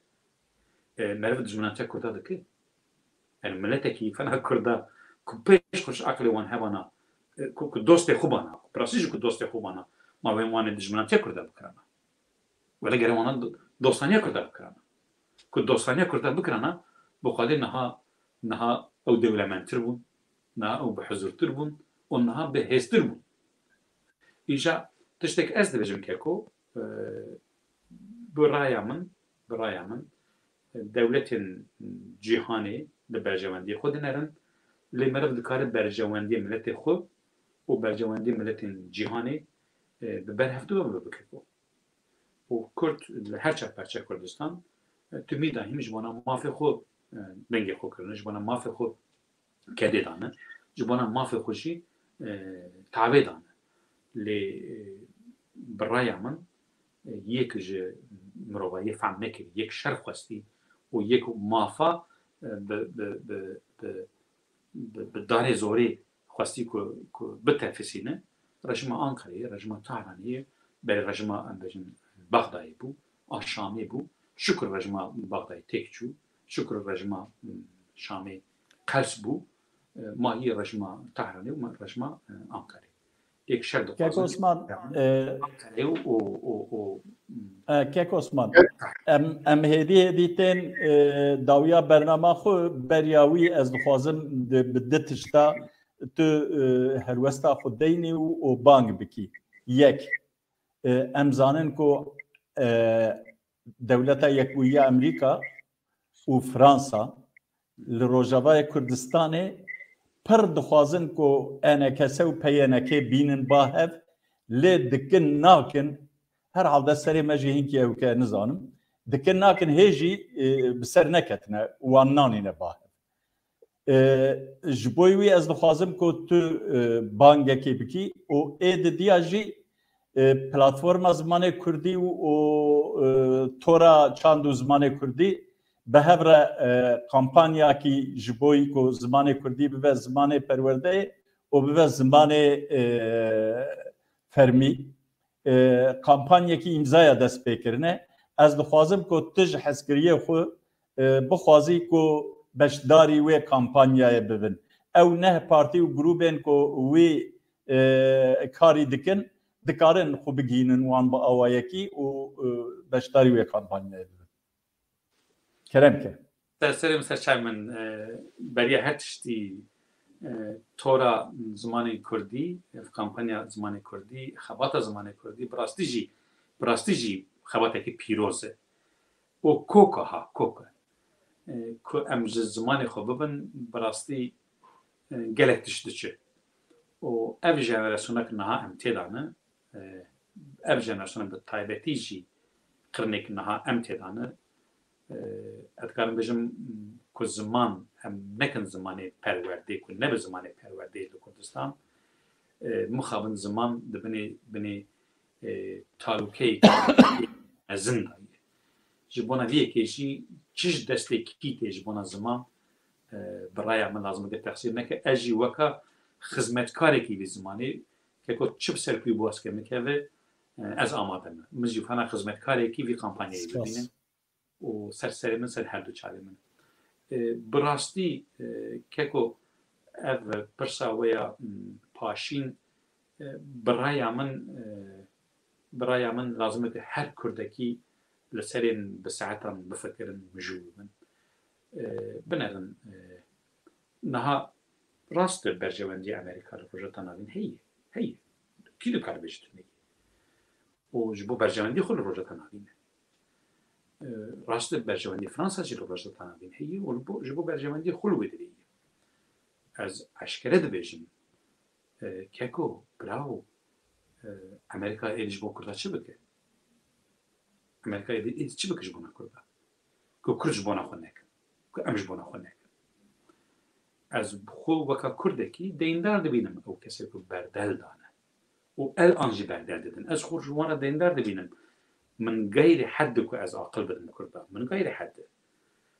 Meriv dijminatiya Kurda dike. Yani milletekî fena Kurda ku 5 kuruş aklê wan hebana ku dostê xwe bana. Pirasî jî ku dostê xwe bana. Ma wên wan ê dijminatiya Kurda bikirana. Wele gerek wan dostaniya Kurda bikirana. Ku dostaniya Kurda bikirana bu xwedê niha ew dewlementtir bûn, niha ew bihuzurtir bûn û niha bihêztir bûn. Îja tiştek ez dibêjim keko bi raya min devletên cîhanê li bercewendiyê xwe dinerin. Lê meriv dikare bercewendiyê milletê xwe û bercewendiyê milletên cîhanê bi berhevdû bike keko. û Kurd li her çarpevçeya Kurdistan tûmî dahî ji bona mafê xwe dengê xwe kirin, ji bona mafê xwe kedê danin, ji bona mafê xwe jî تعبیدان لی برای من یک ج مروایی فهم نکرد یک شر خواستی و یک مافا به دار زوری خواستی که بتفسینه رژیم آنکاری رژیم تهرانی بر رژیم امبجن بغدادی بو آشامی بو شکر رژیم بغدادی تکچو شکر رژیم شامی قرص بو ماهی رژیم تهرانی و رژیم آنکاری یک شرط کیک عثمان کیک عثمان ام هدیه دیتن داویا برنامه خو بریاوی از خوازم بدتشتا تو هر وستا خودینی و بانگ بکی یک ام زانن کو دولت یکویه امریکا و فرانسا لروجاوای کردستان پر دخوازن کو انا کسو پیانکه بینن باهف لی دکن ناکن هر حال سری مجهین که او که نزانم دکن ناکن هیجی بسر نکتنه وانانی نباهف جبویوی از دخوازم کو تو بانگه که بکی و اید دیاجی پلاتفورم زمان کردی و تورا چاندو زمان کردی به هر کمپانیا کی جبوی کو زمان کردی به زمان پرورده و به زمان فرمی کمپانیا کی امضای دست بکرنه از دخوازم کو تج حسکریه خو بخوازی کو بشداری و کمپانیای ببین او نه پارتی و گروبن کو وی کاری دکن دکارن خو بگینن وان با اوایکی و بشداری و کمپانیای ببین کرم که سرسرم سرچای من برای هر تشتی تورا زمان کردی کمپانیا زمان کردی خبات زمان کردی براستیجی خباته که پیروزه و کوکا ها کوکا که امج زمان خوب ببن براستی گلک تشتی چه و اف جنراسیونه که نها ام تدانه اف جنراسیونه به تایبتیجی قرنک نها ام تدانه اتکارم بجم که زمان هم نکن زمانی پرورده که نه به زمانی پرورده لکردستان مخابن زمان بنی تالوکی زندایی جبونا ویه کشی چیش دسته کیته جبونا زمان برای من لازم ده تقصیر نکه اجی وکا خدمتکاری کی به زمانی که کو چپ سرپی باز که میکوه از آماده من مجیفانا خدمتکاری کی وی کمپانیایی ببینم و سرسری من سر هر دو چاله من براستی که کو اف پرسا ویا پاشین برای من لازمه که هر کردکی لسرین بساعتان بفکرن مجوب من بنرن نها راست برجواندی امریکا لپروژه ناوین هی کی دو کار بجتونی و جبو برجواندی خود لپروژه ناوینه راست برجواندی فرانسا جلو لپروژه ناوین هی و جبو برجواندی خلوی داری از اشکره دبیجم که کو براو امریکا ایدش با کرده چه بکه امریکا ایدش چه بکش بنا کرده که کرج بنا خود نکن که امش بنا خود نکن از خو وکا کرده کی دیندار دبینم او کسی که بردل دانه و الان جی بردل دادن از خو جوانا دیندار دبینم من غیر حد که از عقل بدن کرده من غیر حد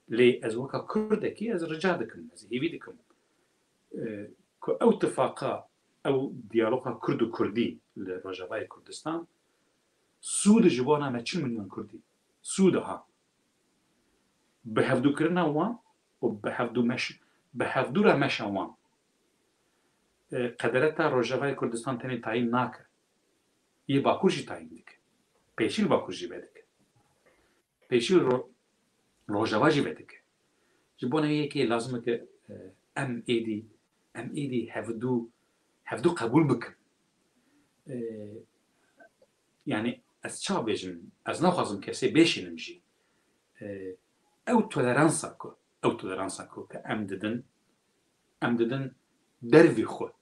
لی از وکا کرده کی از رجاع دکم از هیوی دکم که او اتفاقا او دیالوگا کرد و کردی لرجاوای کردستان سود جوانا ما 40 میلیون کردی سودها به هفدو کرنا وان و به هفدو را مش وان قدرتا رجاوای کردستان تنی تعیین ناکه یه باکوشی تعیین دیگه پیشیل باکوشی بده پیشیل رجاواجی بده جوانا یکی لازمه که ام ایدی هفدو قبول بکن یعنی از چا بیجم از نخوازم کسی بشینم جی او تولرانسا کو که ام ددن دروی خود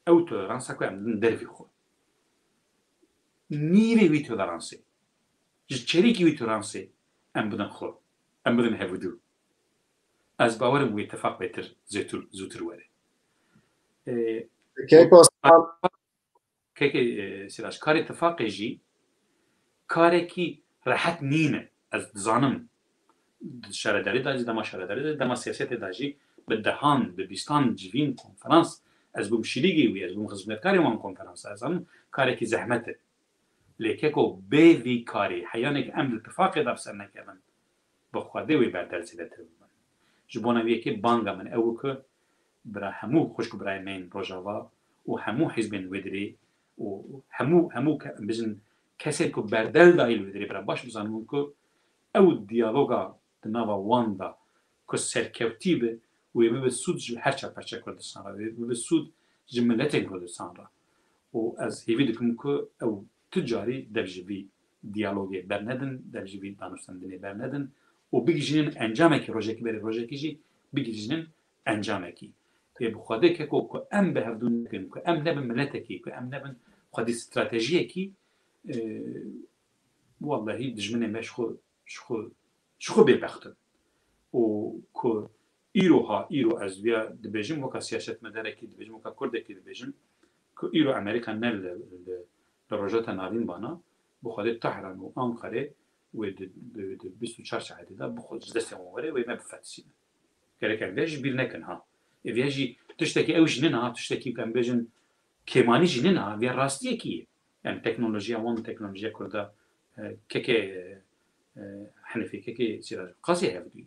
او تولرانسا کو ام ددن دروی خود نیره وی تولرانسی چریکی وی تولرانسی ام بدن خود ام بدن هفدو از باورم وی اتفاق بهتر زودتر وره که سیراج کار اتفاقی جی کاری که راحت نینه از زانم شهرداری داجی دما شهرداری دما سیاست داجی به دهان به بیستان جوین کنفرانس از بوم شلیگی وی از بوم خدمتکاری وان کنفرانس از هم کاری که زحمته لیکه کو به وی کاری حیانه که امر اتفاقی در سر نکردن با خواده وی بردل زیده تبون جبونه وی که بانگا من او که برای همو خوشک برای من روجاوا و همو حزب ودری و همو بزن کسی که بردل دایل ودری برای باش بزنمون که او دیالوگا دنوا واندا که سرکوتی به و به سود هر چه پرچه کردستان را به سود جملت کردستان را و از هیوی دکم که او تجاری در جوی دیالوگی برندن در جوی دانستندنی برندن و بگیرن انجامه که روزی که بره روزی که جی بگیرن انجامه کی به بخواده که ام به هردون کن که ام نبن ملت کی که ام نبن خودی استراتژی کی والله دجمنه مش شخو ببختن و که ایرو از بیا دبیجم وکا سیاست مداره کی دبیجم وکا کرده کی دبیجم که ایرو امریکا نل لروجات نارین بانا بخواده تهران و آنکاره و 24 ساعته دا بخود دست مواره و ما بفتسين كان بيجي بير نكن ها بيجي تشتكي او جننا تشتكي كان بيجن كيماني جننا بيا راستيه كي يعني تكنولوجيا وان تكنولوجيا كردا كيكي حنفي كيكي سيراج قاسي هفدي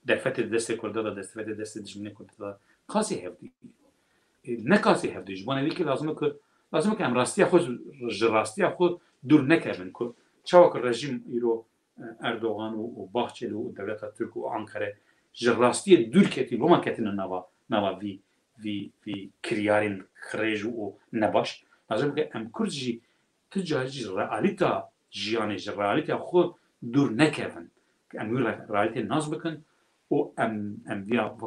در فتره دست كردا دست فتره دست جننا كردا قاسي هفدي نقاسي هفدي جبانه ويكي لازم که ام راستيه خود دور نکردن که چاوک رژیم ایرو اردوغان و باخچلو و دولت ترک و آنکاره جراستی دور کتی لوما کتن نوا وی کریارین خریج و نباش لازم که ام کرجی تجاری رئالیتا جیانی رئالیتا خود دور نکردن که ام رئالیتا ناز بکن و ام ویا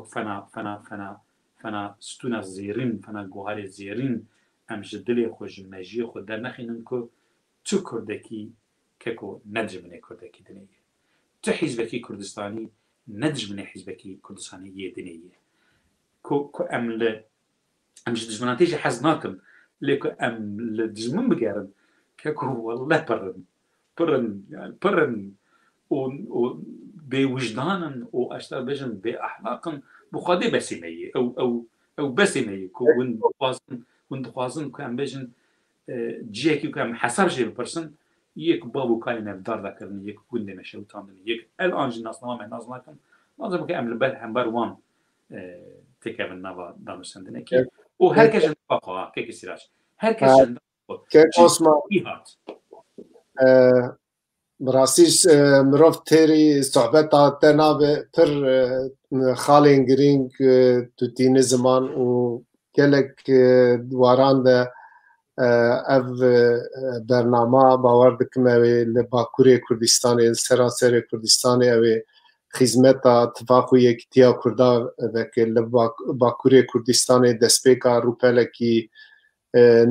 فنا ستونا زیرین فنا گوهر زیرین ام جدلی خود جمجی خود در نخینن که تو کردکی كيكو ندج من كردكي دنيا تو حزبكي كردستاني ندج من حزبكي كردستاني دنيا كو ام جدجمناتي جي حزناكم ليكو ام لدجمن بقارن كيكو والله برن و بوجدانا و اشتر بجن باحلاق بخادي بسيميه او بسيميه كو وند خوازن كو ام بجن جيكي كو ام حساب جي بپرسن یک بابو کاری نفدار دکردن یک گنده میشه وتاندن یک الان جناس نام ناز نکن لازم که عمل بر هم بر وان تکمن نوا دانستن کی و هر کس نفاقه که سیراش هر کس که اسما براسیش مروف تری صحبت تناب پر خالین گرینگ تو تین زمان و کلک دواران ده اف برنامه باور دکم اوی لباکوری کردستان سراسر کردستان اوی خدمت اتفاق و یکتیا کرده وکه لباکوری کردستان دسپیکا روپلکی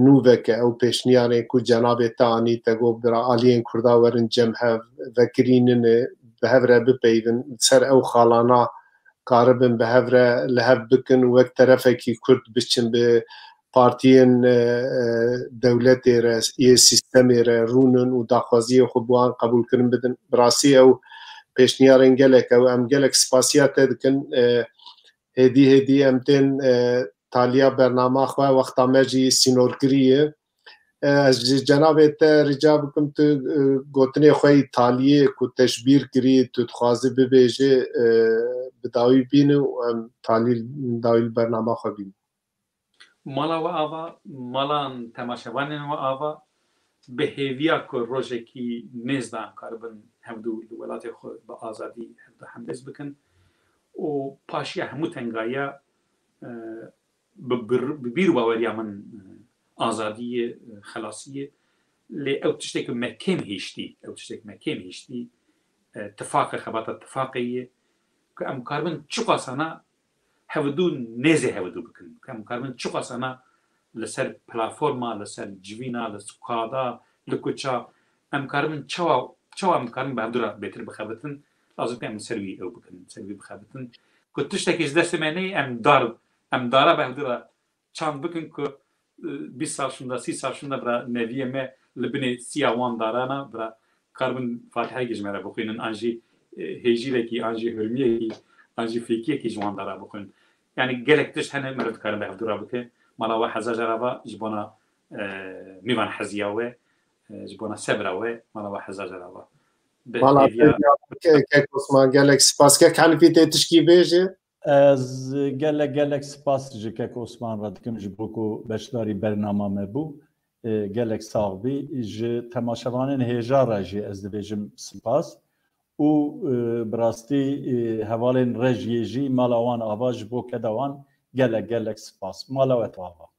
نووکه او پیشنیانه کو جناب تانی تگو برا آلین کرده ورن جمعه وکرینن به هفره بپیون سر او خالانا قاربن به هفره لحب بکن و وقت طرفه کی کرد بچن به پارتیین دولتی را یه سیستمی را رونن و داخوازی خوبوان قبول کردن بدن براسی او پیشنیارن گلک او ام گلک سپاسیات دکن هدی امتن تالیا برنامه خواه وقتا مجی سینورگریه از جناب تا رجا بکم تو گوتنی خواه تالیه که تشبیر کری تو تخوازی ببیجه بداوی بینه و ام تالی داوی برنامه خواه بینه مالا و آوا مالان تماشاوانین و آوا به هیویا که روزه کی نزدان کاربن همدو ولات خود با آزادی همدز بکن و پاشی همو تنگایا ببیر باوریا من آزادی خلاصیه لی او تشتک مکم هیشتی اتفاق خبات اتفاقیه که ام کاربن چقاسانا هودو نزه هودو بکن کم کاربن چقاسانا لسر پلاتفورما لسر جوینا لسکادا لکوچا ام کاربن چوا ام کاربن بهدورا بهتر بخابتن لازم که ام سروی او بکن سروی بخابتن که تشتکیش دست منی ام دارا بهدورا چند بکن که 20 سال شوندا 30 سال شوندا برا نویه ما لبنی سیاوان دارانا برا کاربن فاتحه گجمره بخوینن آنجی هیجیرکی آنجی هرمیکی آنجی فیکیکی جوان دارا بخوین يعني قالك تش هنا مرد كارن ده دورا بك مالا واحد زجرابا جبنا ميوان حزياوي جبنا سبراوي مالا واحد زجرابا مالا كيك عثمان قالك سباس كيك عن في تشكي بيجي از گلک سپاس جکه عثمان را دکم جبوکو بشداری برنامه مبو گلک صاحبی ج تماشاوانن هجار جی از دبیجم سپاس و براستی حوالن رجی جی مالاوان آواج بو کدوان گلک سپاس مالاوت آوا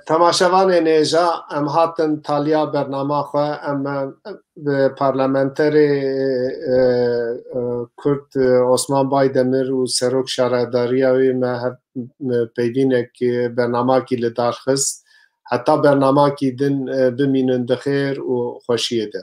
تماشاوان نێژا ئەم هاتن تالیا بەرناماخوا ئەم پارلەمەنتەری کورد عوسمان بایدەمیر و سەرۆک شارەداریاوی me peydînekî bernamekî li dar xist heta bernamekî din bimînin di xêr û xweşiyê de